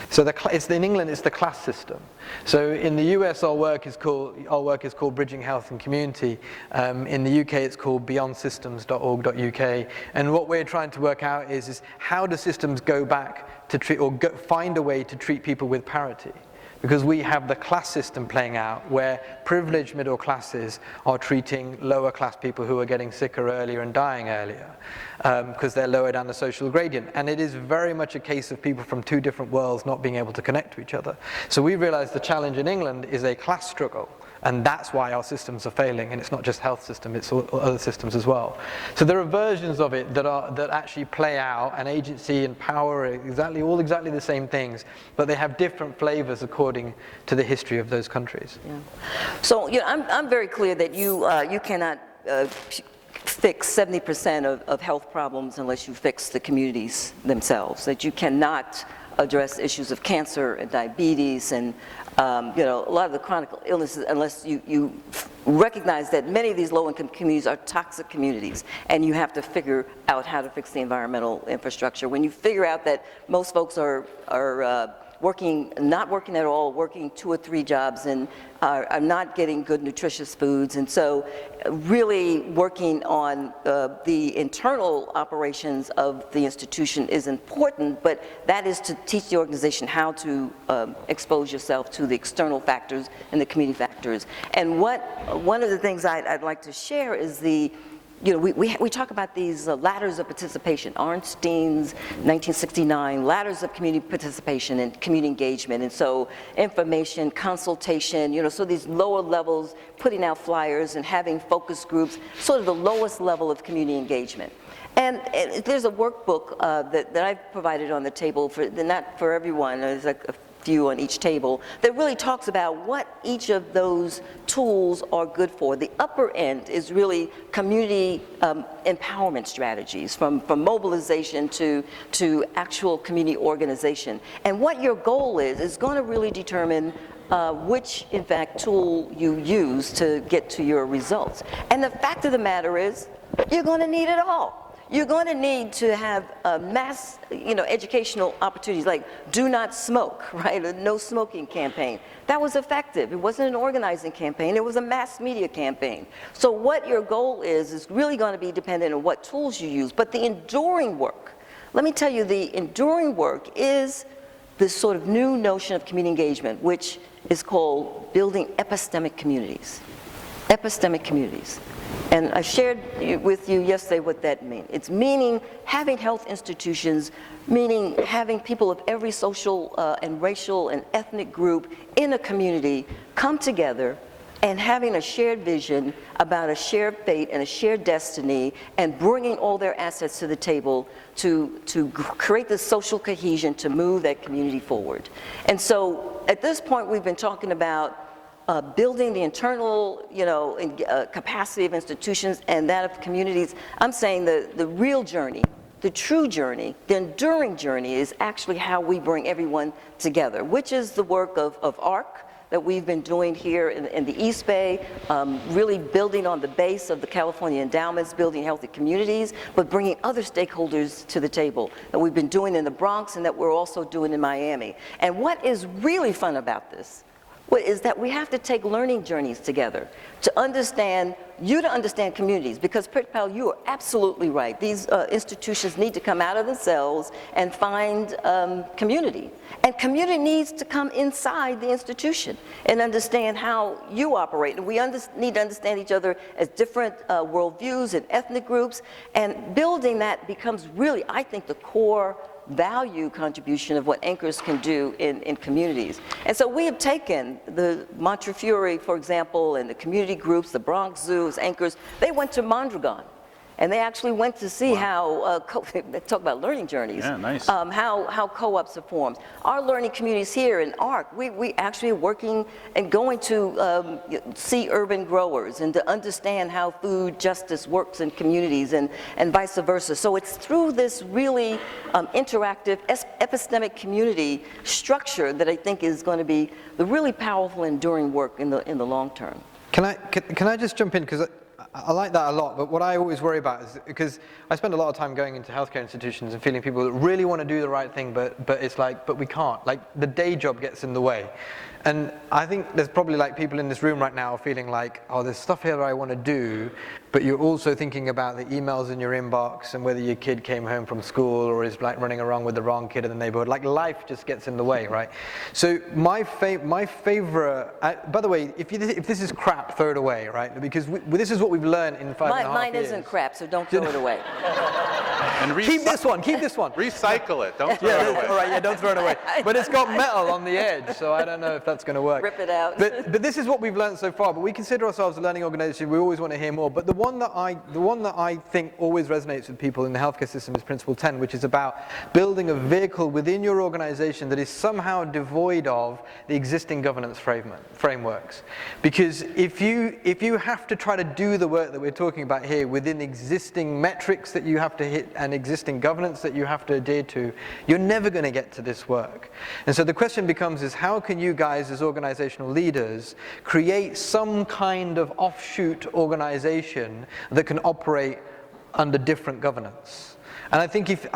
So in England, it's the class system. So in the US, our work is called Bridging Health and Community. In the UK, it's called beyondsystems.org.uk. And what we're trying to work out is how do systems go back to treat, or find a way to treat people with parity? Because we have the class system playing out where privileged middle classes are treating lower class people who are getting sicker earlier and dying earlier because they're lower down the social gradient. And it is very much a case of people from two different worlds not being able to connect to each other. So we realize the challenge in England is a class struggle. And that's why our systems are failing, and it's not just health system, it's all other systems as well. So there are versions of it that actually play out, and agency and power are exactly the same things, but they have different flavors according to the history of those countries. Yeah. So I'm very clear that you cannot fix 70% of health problems unless you fix the communities themselves, that you cannot address issues of cancer and diabetes and a lot of the chronic illnesses unless you recognize that many of these low-income communities are toxic communities, and you have to figure out how to fix the environmental infrastructure. When you figure out that most folks are not working at all, working 2 or 3 jobs, and are not getting good nutritious foods. And so really working on the internal operations of the institution is important, but that is to teach the organization how to expose yourself to the external factors and the community factors. And one of the things I'd like to share is we talk about these ladders of participation, Arnstein's 1969 ladders of community participation and community engagement. And so information, consultation, so these lower levels, putting out flyers and having focus groups, sort of the lowest level of community engagement. And there's a workbook that I've provided on the table, not for everyone, there's like a few on each table, that really talks about what each of those tools are good for. The upper end is really community empowerment strategies, from mobilization to actual community organization. And what your goal is going to really determine which, in fact, tool you use to get to your results. And the fact of the matter is, you're going to need it all. You're going to need to have mass, educational opportunities, like do not smoke, right? A no smoking campaign. That was effective. It wasn't an organizing campaign. It was a mass media campaign. So what your goal is really going to be dependent on what tools you use. But the enduring work, let me tell you, the enduring work is this sort of new notion of community engagement, which is called building epistemic communities. Epistemic communities. And I shared with you yesterday what that means. It's meaning having health institutions, meaning having people of every social and racial and ethnic group in a community come together and having a shared vision about a shared fate and a shared destiny, and bringing all their assets to the table to create the social cohesion to move that community forward. And so at this point, we've been talking about building the internal, capacity of institutions and that of communities. I'm saying the real journey, the true journey, the enduring journey is actually how we bring everyone together, which is the work of ARC that we've been doing here in the East Bay, really building on the base of the California endowments, building healthy communities, but bringing other stakeholders to the table that we've been doing in the Bronx and that we're also doing in Miami. And what is really fun about this is that we have to take learning journeys together to understand communities, because Pritpal, you are absolutely right. These institutions need to come out of themselves and find community. And community needs to come inside the institution and understand how you operate. And we need to understand each other as different worldviews and ethnic groups, and building that becomes really, I think, the core value contribution of what anchors can do in communities. And so we have taken the Montefiore, for example, and the community groups, the Bronx Zoo as anchors. They went to Mondragon, and they actually went to see how, talk about learning journeys, yeah, nice. How co-ops are formed. Our learning communities here in ARC, we actually are working and going to see urban growers and to understand how food justice works in communities and vice versa. So it's through this really interactive epistemic community structure that I think is going to be the really powerful, enduring work in the long term. Can I just jump in, because I like that a lot, but what I always worry about is, because I spend a lot of time going into healthcare institutions and feeling people that really want to do the right thing, but it's like, but we can't. Like, the day job gets in the way. And I think there's probably like people in this room right now feeling like, oh, there's stuff here that I want to do, but you're also thinking about the emails in your inbox and whether your kid came home from school or is like running around with the wrong kid in the neighborhood. Like, life just gets in the way, right? So my favorite, by the way, if this is crap, throw it away, right? Because this is what we've learned in 5.5 years. Mine isn't crap, so don't throw it away. And keep this one. Recycle it, don't throw it away. All right, yeah, don't throw it away. But it's got metal on the edge, so I don't know if that's going to work. Rip it out. But this is what we've learned so far. But we consider ourselves a learning organization. We always want to hear more. But the one that I think always resonates with people in the healthcare system is Principle 10, which is about building a vehicle within your organization that is somehow devoid of the existing governance frameworks. Because if you have to try to do the work that we're talking about here within existing metrics that you have to hit and existing governance that you have to adhere to, you're never going to get to this work. And so the question becomes is, how can you guys as organizational leaders create some kind of offshoot organization that can operate under different governance? And I think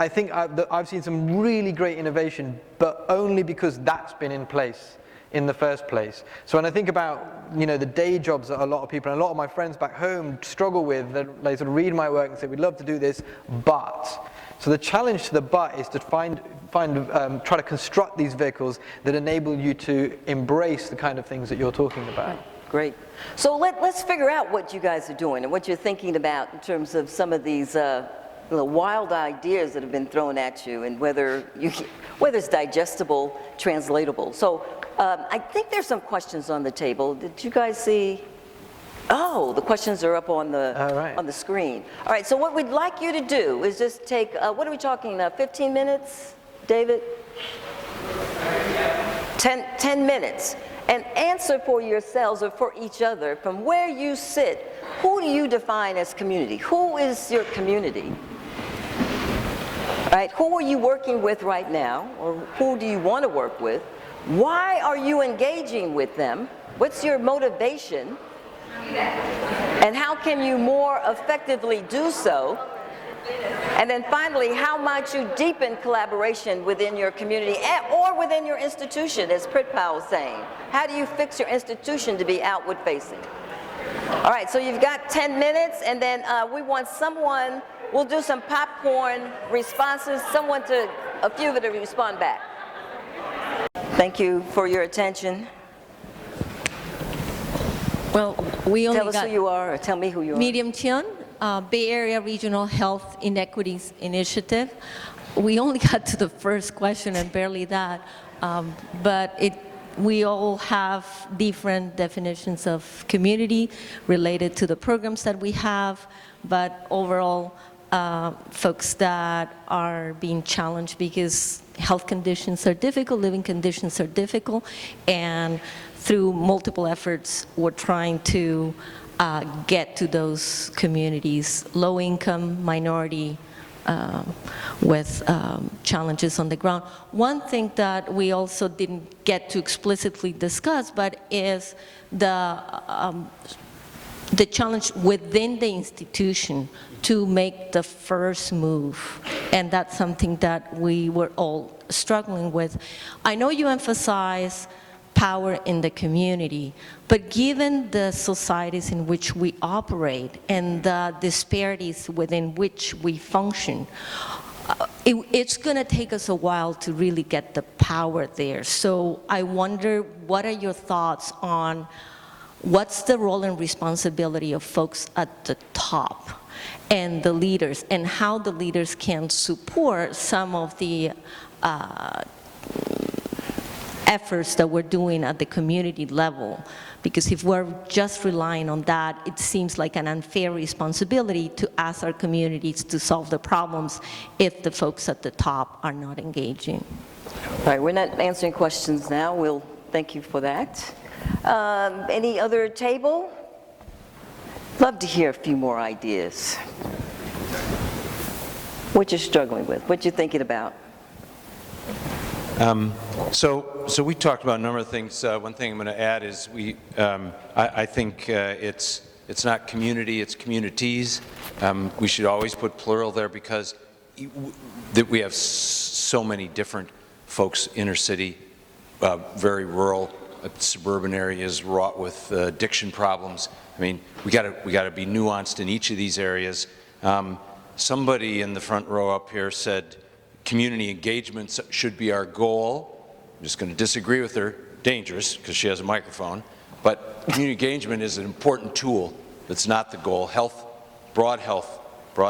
I've seen some really great innovation, but only because that's been in place in the first place. So when I think about, the day jobs that a lot of people, and a lot of my friends back home struggle with, they sort of read my work and say, we'd love to do this, but. So the challenge to the but is to try to construct these vehicles that enable you to embrace the kind of things that you're talking about. Great. So let's figure out what you guys are doing and what you're thinking about in terms of some of these wild ideas that have been thrown at you, and whether it's digestible, translatable. So I think there's some questions on the table. Did you guys see? Oh, the questions are up on the screen. All right, so what we'd like you to do is just take, what are we talking, 15 minutes, David? 10 minutes. And answer for yourselves or for each other from where you sit. Who do you define as community? Who is your community? Right? Who are you working with right now, or who do you want to work with? Why are you engaging with them? What's your motivation? And how can you more effectively do so? And then finally, how might you deepen collaboration within your community or within your institution, as Pritpal was saying? How do you fix your institution to be outward facing? All right, so you've got 10 minutes, and then we want someone, we'll do some popcorn responses, a few of you to respond back. Thank you for your attention. Well, we only Tell us who you are, or tell me who you are. Medium Tian, Bay Area Regional Health Inequities Initiative. We only got to the first question and barely that, but we all have different definitions of community related to the programs that we have, but overall, folks that are being challenged because health conditions are difficult, living conditions are difficult, and through multiple efforts, we're trying to get to those communities, low income, minority, with challenges on the ground. One thing that we also didn't get to explicitly discuss, but is the challenge within the institution to make the first move. And that's something that we were all struggling with. I know you emphasize power in the community, but given the societies in which we operate and the disparities within which we function, it's going to take us a while to really get the power there. So I wonder, what are your thoughts on what's the role and responsibility of folks at the top and the leaders, and how the leaders can support some of the efforts that we're doing at the community level? Because if we're just relying on that, it seems like an unfair responsibility to ask our communities to solve the problems if the folks at the top are not engaging. All right, we're not answering questions now. We'll thank you for that. Any other table? Love to hear a few more ideas. What you're struggling with, what you're thinking about. So we talked about a number of things. One thing I'm going to add is I think it's not community, it's communities. We should always put plural there, because we have so many different folks, inner city, very rural, suburban areas wrought with addiction problems. I mean, we got to be nuanced in each of these areas. Somebody in the front row up here said community engagement should be our goal. I'm just going to disagree with her. Dangerous, because she has a microphone. But community engagement is an important tool. That's not the goal. Health, broad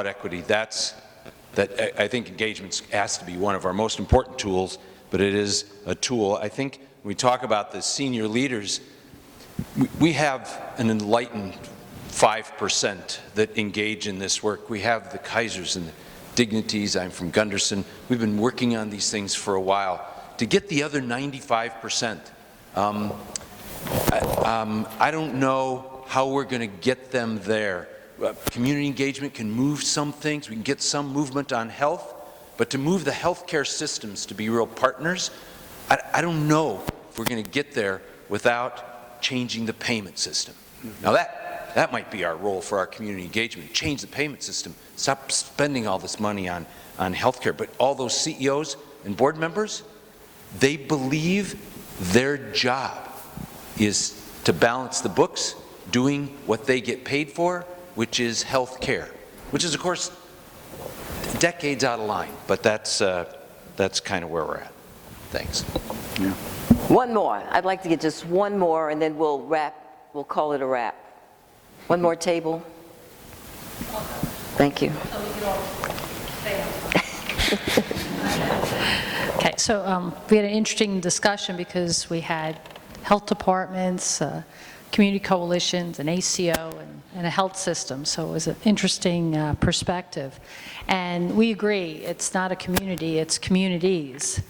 equity, I think engagement has to be one of our most important tools, but it is a tool. I think when we talk about the senior leaders, we have an enlightened 5% that engage in this work. We have the Kaisers and the Dignities. I'm from Gunderson. We've been working on these things for a while. To get the other 95%, I don't know how we're going to get them there. Community engagement can move some things. We can get some movement on health, but to move the healthcare systems to be real partners, I don't know if we're going to get there without changing the payment system. Now That might be our role for our community engagement. Change the payment system. Stop spending all this money on healthcare. But all those CEOs and board members, they believe their job is to balance the books, doing what they get paid for, which is health care, which is, of course, decades out of line. But that's kind of where we're at. Thanks. Yeah. One more. I'd like to get just one more, and then we'll wrap. We'll call it a wrap. One more table. Thank you. Okay, so we had an interesting discussion because we had health departments, community coalitions, an ACO, and a health system. So it was an interesting perspective. And we agree, it's not a community, it's communities.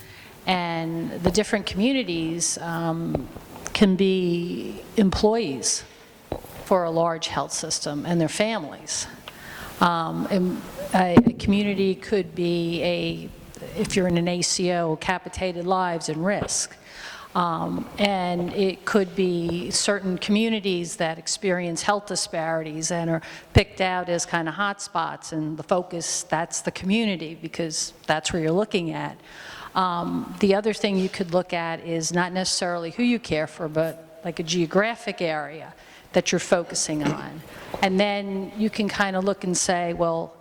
And the different communities can be employees for a large health system and their families. And a community could be if you're in an ACO, capitated lives and risk. And it could be certain communities that experience health disparities and are picked out as kind of hot spots, and the focus, that's the community because that's where you're looking at. The other thing you could look at is not necessarily who you care for, but like a geographic area that you're focusing on. And then you can kind of look and say, well,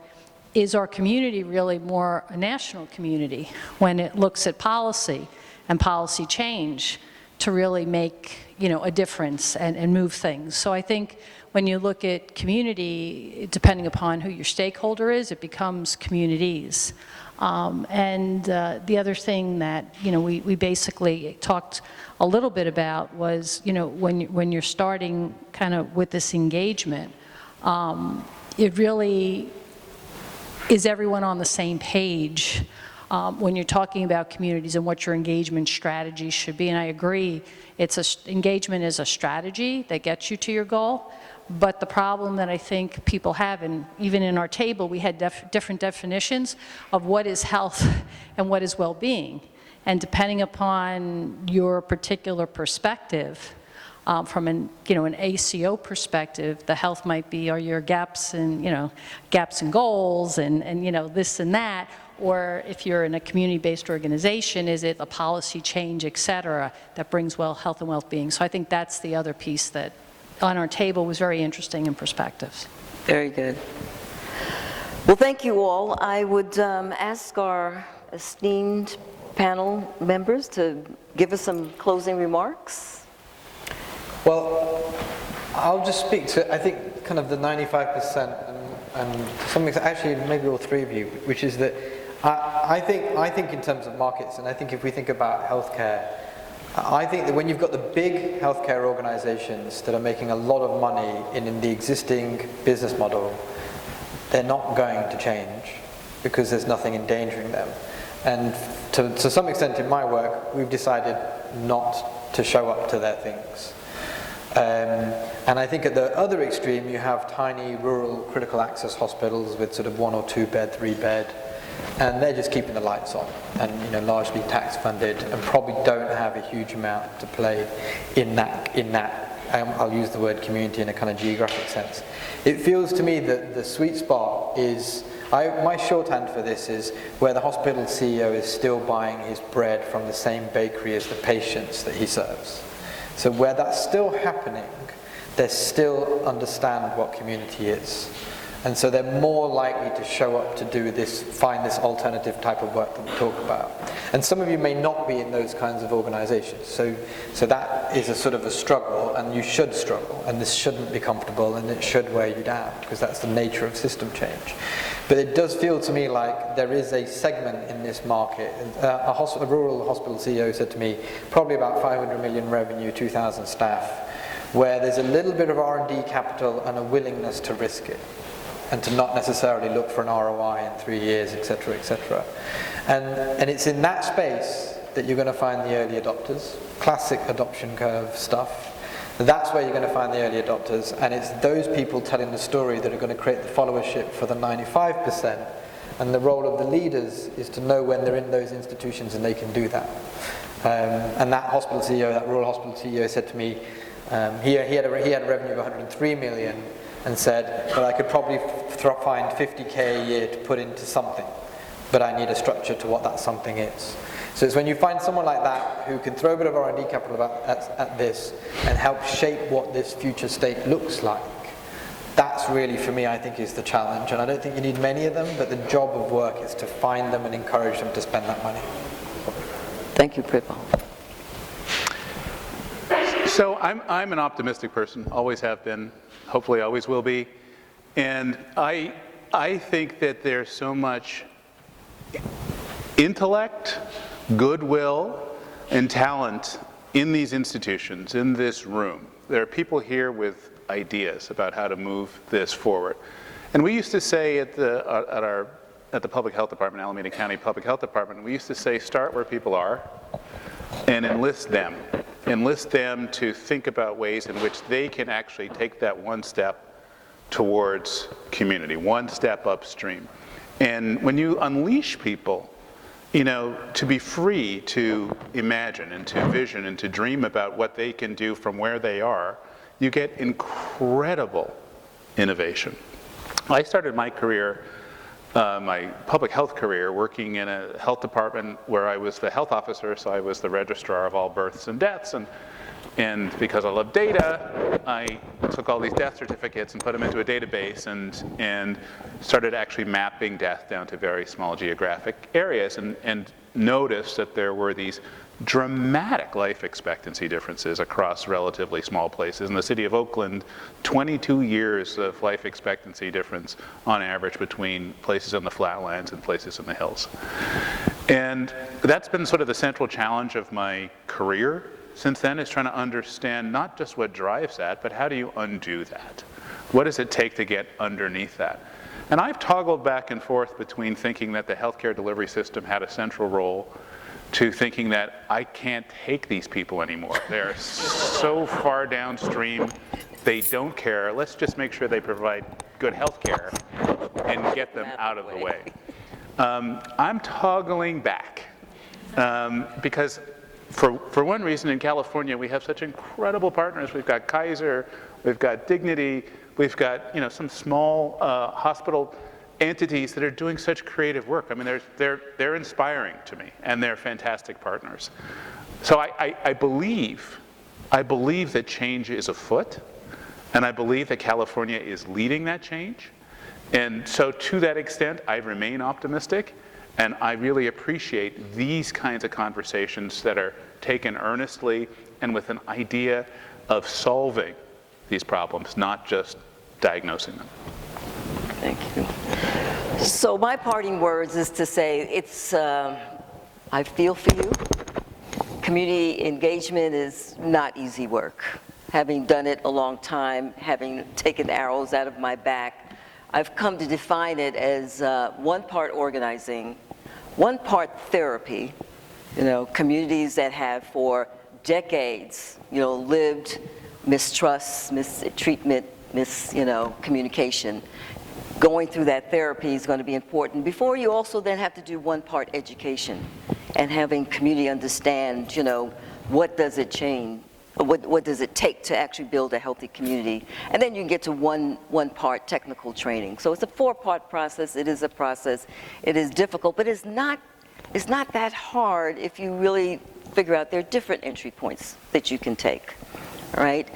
is our community really more a national community when it looks at policy and policy change to really make, a difference and move things? So I think when you look at community, depending upon who your stakeholder is, it becomes communities. And the other thing that, we basically talked a little bit about was, when you're starting kind of with this engagement, it really is everyone on the same page when you're talking about communities and what your engagement strategy should be. And I agree, engagement is a strategy that gets you to your goal. But the problem that I think people have, and even in our table, we had different definitions of what is health and what is well-being. And depending upon your particular perspective, from an ACO perspective, the health might be, are your gaps in, gaps in goals and this and that. Or if you're in a community-based organization, is it a policy change, et cetera, that brings health and well-being? So I think that's the other piece that on our table was very interesting in perspectives. Very good. Well, thank you all. I would ask our esteemed panel members to give us some closing remarks. Well, I'll just speak to, I think, kind of the 95% and to some extent, actually maybe all three of you, which is that I think in terms of markets, and I think if we think about healthcare, I think that when you've got the big healthcare organizations that are making a lot of money in the existing business model, they're not going to change because there's nothing endangering them. And to some extent in my work, we've decided not to show up to their things. And I think at the other extreme, you have tiny rural critical access hospitals with sort of 1 or 2 bed, 3 bed, and they're just keeping the lights on and largely tax funded and probably don't have a huge amount to play in that I'll use the word community in a kind of geographic sense. It feels to me that the sweet spot is, my shorthand for this is where the hospital CEO is still buying his bread from the same bakery as the patients that he serves. So where that's still happening, they still understand what community is. And so they're more likely to show up to do this, find this alternative type of work that we talk about. And some of you may not be in those kinds of organizations. So that is a sort of a struggle, and you should struggle, and this shouldn't be comfortable, and it should wear you down, because that's the nature of system change. But it does feel to me like there is a segment in this market. A rural hospital CEO said to me, probably about 500 million revenue, 2,000 staff, where there's a little bit of R&D capital and a willingness to risk it, and to not necessarily look for an ROI in 3 years, et cetera, et cetera. And it's in that space that you're going to find the early adopters, classic adoption curve stuff. That's where you're going to find the early adopters, and it's those people telling the story that are going to create the followership for the 95%. And the role of the leaders is to know when they're in those institutions and they can do that. And that hospital CEO, that rural hospital CEO said to me, He had a revenue of 103 million and said, well, I could probably find 50K a year to put into something, but I need a structure to what that something is. So it's when you find someone like that who can throw a bit of R&D capital at this and help shape what this future state looks like, that's really, for me, I think is the challenge. And I don't think you need many of them, but the job of work is to find them and encourage them to spend that money. Thank you, Pritpal. So I'm an optimistic person, always have been, hopefully always will be. And I think that there's so much intellect, goodwill, and talent in these institutions, in this room. There are people here with ideas about how to move this forward. And we used to say at the Public Health Department, Alameda County Public Health Department, we used to say, start where people are and enlist them. Enlist them to think about ways in which they can actually take that one step towards community, one step upstream. And when you unleash people, you know, to be free to imagine and to vision and to dream about what they can do from where they are, you get incredible innovation. I started my career, my public health career, working in a health department where I was the health officer, so I was the registrar of all births and deaths. And because I love data, I took all these death certificates and put them into a database and started actually mapping death down to very small geographic areas and noticed that there were these dramatic life expectancy differences across relatively small places. In the city of Oakland, 22 years of life expectancy difference on average between places on the flatlands and places in the hills. And that's been sort of the central challenge of my career since then, is trying to understand not just what drives that, but how do you undo that? What does it take to get underneath that? And I've toggled back and forth between thinking that the healthcare delivery system had a central role to thinking that I can't take these people anymore. They're so far downstream, they don't care. Let's just make sure they provide good health care and get them out of the way. I'm toggling back because for one reason, in California, we have such incredible partners. We've got Kaiser, we've got Dignity, we've got some small hospital entities that are doing such creative work. I mean, they're inspiring to me, and they're fantastic partners. So I believe that change is afoot, and I believe that California is leading that change. And so to that extent, I remain optimistic, and I really appreciate these kinds of conversations that are taken earnestly and with an idea of solving these problems, not just diagnosing them. Thank you. So my parting words is to say I feel for you. Community engagement is not easy work. Having done it a long time, having taken arrows out of my back, I've come to define it as one part organizing, one part therapy. Communities that have for decades, lived mistrust, mistreatment, communication. Going through that therapy is going to be important. Before you also then have to do one part education and having community understand, what does it change? What does it take to actually build a healthy community? And then you can get to one part technical training. So it's a 4-part process. It is a process. It is difficult, but it's not that hard if you really figure out there are different entry points that you can take, all right?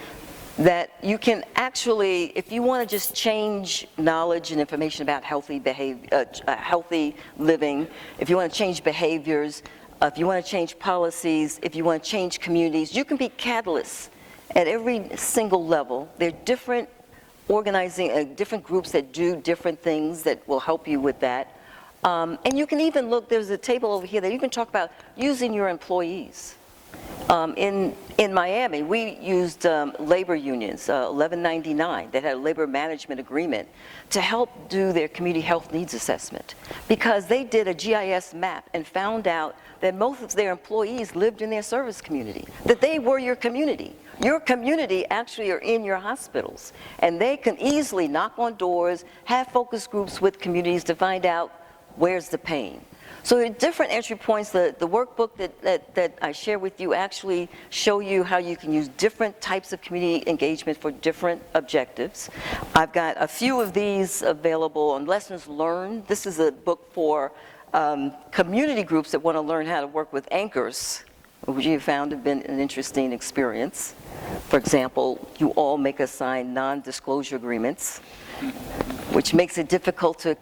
That you can actually, if you want to just change knowledge and information about healthy behavior, healthy living, if you want to change behaviors, if you want to change policies, if you want to change communities, you can be catalysts at every single level. There are different organizing, different groups that do different things that will help you with that. And you can even look, there's a table over here that you can talk about using your employees. In Miami, we used labor unions, 1199, that had a labor management agreement to help do their community health needs assessment, because they did a GIS map and found out that most of their employees lived in their service community, that they were your community. Your community actually are in your hospitals, and they can easily knock on doors, have focus groups with communities to find out where's the pain. So there are different entry points. The workbook that I share with you actually show you how you can use different types of community engagement for different objectives. I've got a few of these available on lessons learned. This is a book for community groups that want to learn how to work with anchors, which you found have been an interesting experience. For example, you all make us sign non-disclosure agreements, which makes it difficult to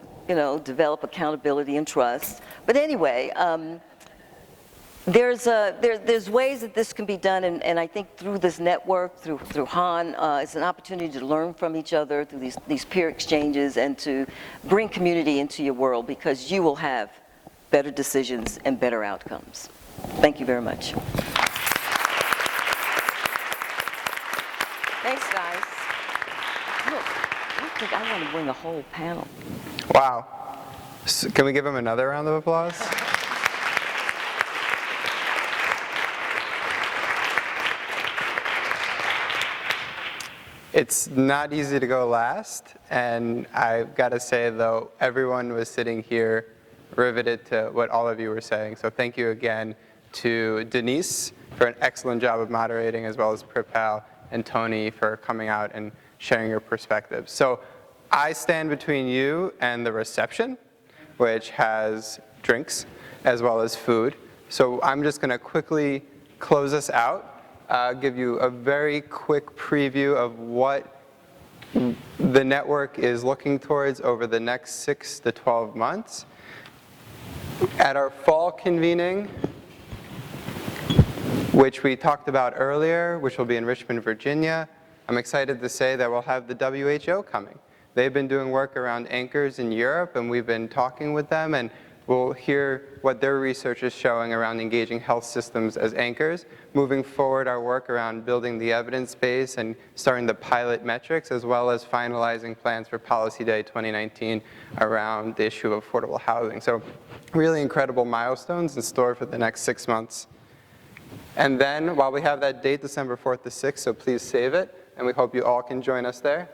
develop accountability and trust. But anyway, there's ways that this can be done, and I think through this network, through Han, it's an opportunity to learn from each other through these peer exchanges and to bring community into your world, because you will have better decisions and better outcomes. Thank you very much. Thanks, guys. Look, I think I want to bring a whole panel. Wow. So can we give him another round of applause? It's not easy to go last, and I've got to say, though, everyone was sitting here riveted to what all of you were saying. So thank you again to Denise for an excellent job of moderating, as well as Pritpal and Tony for coming out and sharing your perspectives. So I stand between you and the reception, which has drinks as well as food. So I'm just going to quickly close us out, give you a very quick preview of what the network is looking towards over the next 6 to 12 months. At our fall convening, which we talked about earlier, which will be in Richmond, Virginia, I'm excited to say that we'll have the WHO coming. They've been doing work around anchors in Europe, and we've been talking with them, and we'll hear what their research is showing around engaging health systems as anchors. Moving forward, our work around building the evidence base and starting the pilot metrics, as well as finalizing plans for Policy Day 2019 around the issue of affordable housing. So really incredible milestones in store for the next 6 months. And then, while we have that date, December 4th to 6th, so please save it, and we hope you all can join us there.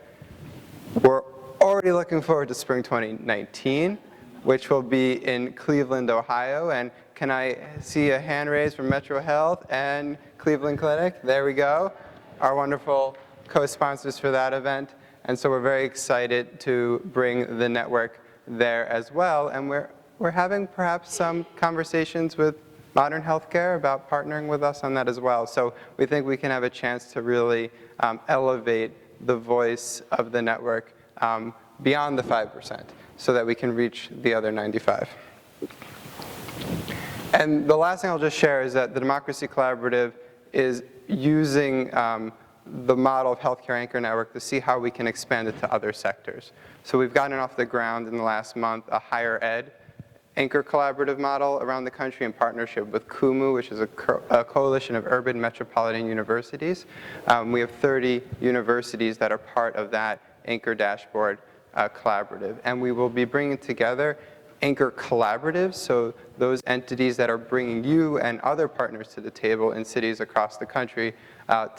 We're already looking forward to spring 2019, which will be in Cleveland, Ohio. And can I see a hand raised from Metro Health and Cleveland Clinic? There we go, our wonderful co-sponsors for that event. And so we're very excited to bring the network there as well. And we're having perhaps some conversations with Modern Healthcare about partnering with us on that as well. So we think we can have a chance to really elevate the voice of the network beyond the 5%, so that we can reach the other 95. And the last thing I'll just share is that the Democracy Collaborative is using the model of Healthcare Anchor Network to see how we can expand it to other sectors. So we've gotten off the ground in the last month a higher ed anchor collaborative model around the country in partnership with KUMU, which is a coalition of urban metropolitan universities. We have 30 universities that are part of that anchor dashboard collaborative. And we will be bringing together anchor collaboratives, so those entities that are bringing you and other partners to the table in cities across the country,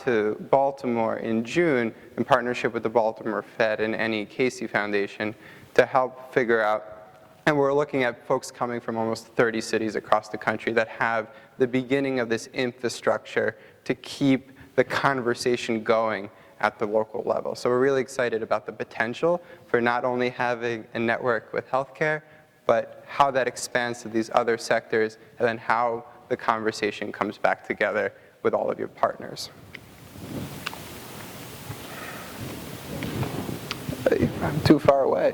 to Baltimore in June in partnership with the Baltimore Fed and Annie Casey Foundation to help figure out. And we're looking at folks coming from almost 30 cities across the country that have the beginning of this infrastructure to keep the conversation going at the local level. So we're really excited about the potential for not only having a network with healthcare, but how that expands to these other sectors, and then how the conversation comes back together with all of your partners. I'm too far away.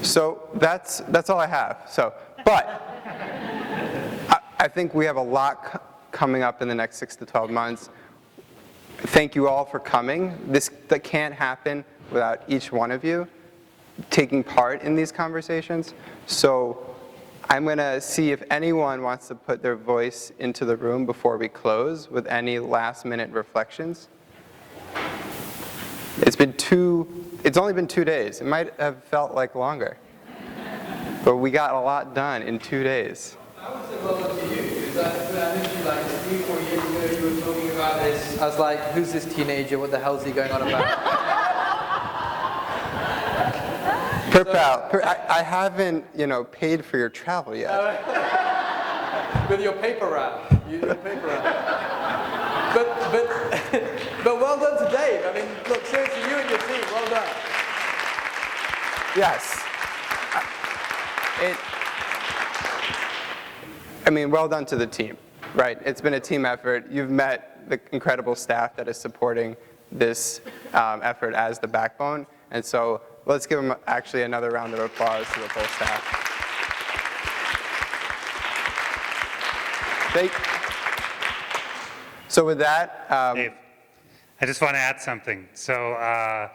So that's all I have. So, but I think we have a lot coming up in the next 6 to 12 months. Thank you all for coming. That can't happen without each one of you taking part in these conversations. So I'm going to see if anyone wants to put their voice into the room before we close with any last-minute reflections. It's only been 2 days. It might have felt like longer. But we got a lot done in 2 days. I would say well up to you, because I literally like 3-4 years ago you were talking about this. I was like, who's this teenager? What the hell is he going on about? Pritpal, I haven't, paid for your travel yet. With your paper route. Your paper route. But well done to Dave. I mean, look, seriously, you and your team, well done. Yes. Well done to the team, right? It's been a team effort. You've met the incredible staff that is supporting this effort as the backbone. And so let's give them actually another round of applause to the whole staff. So with that, Dave, I just want to add something. So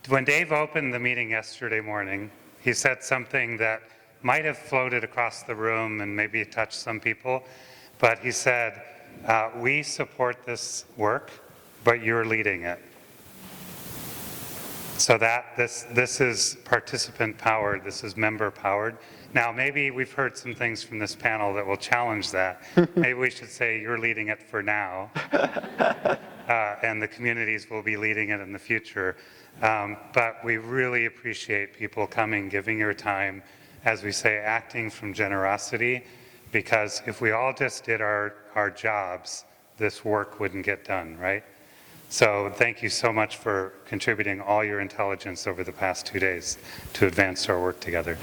when Dave opened the meeting yesterday morning, he said something that might have floated across the room and maybe touched some people, but he said, we support this work, but you're leading it. So that this is participant powered, this is member powered. Now maybe we've heard some things from this panel that will challenge that. Maybe we should say you're leading it for now, and the communities will be leading it in the future. But we really appreciate people coming, giving your time, as we say, acting from generosity, because if we all just did our jobs, this work wouldn't get done, right? So thank you so much for contributing all your intelligence over the past 2 days to advance our work together.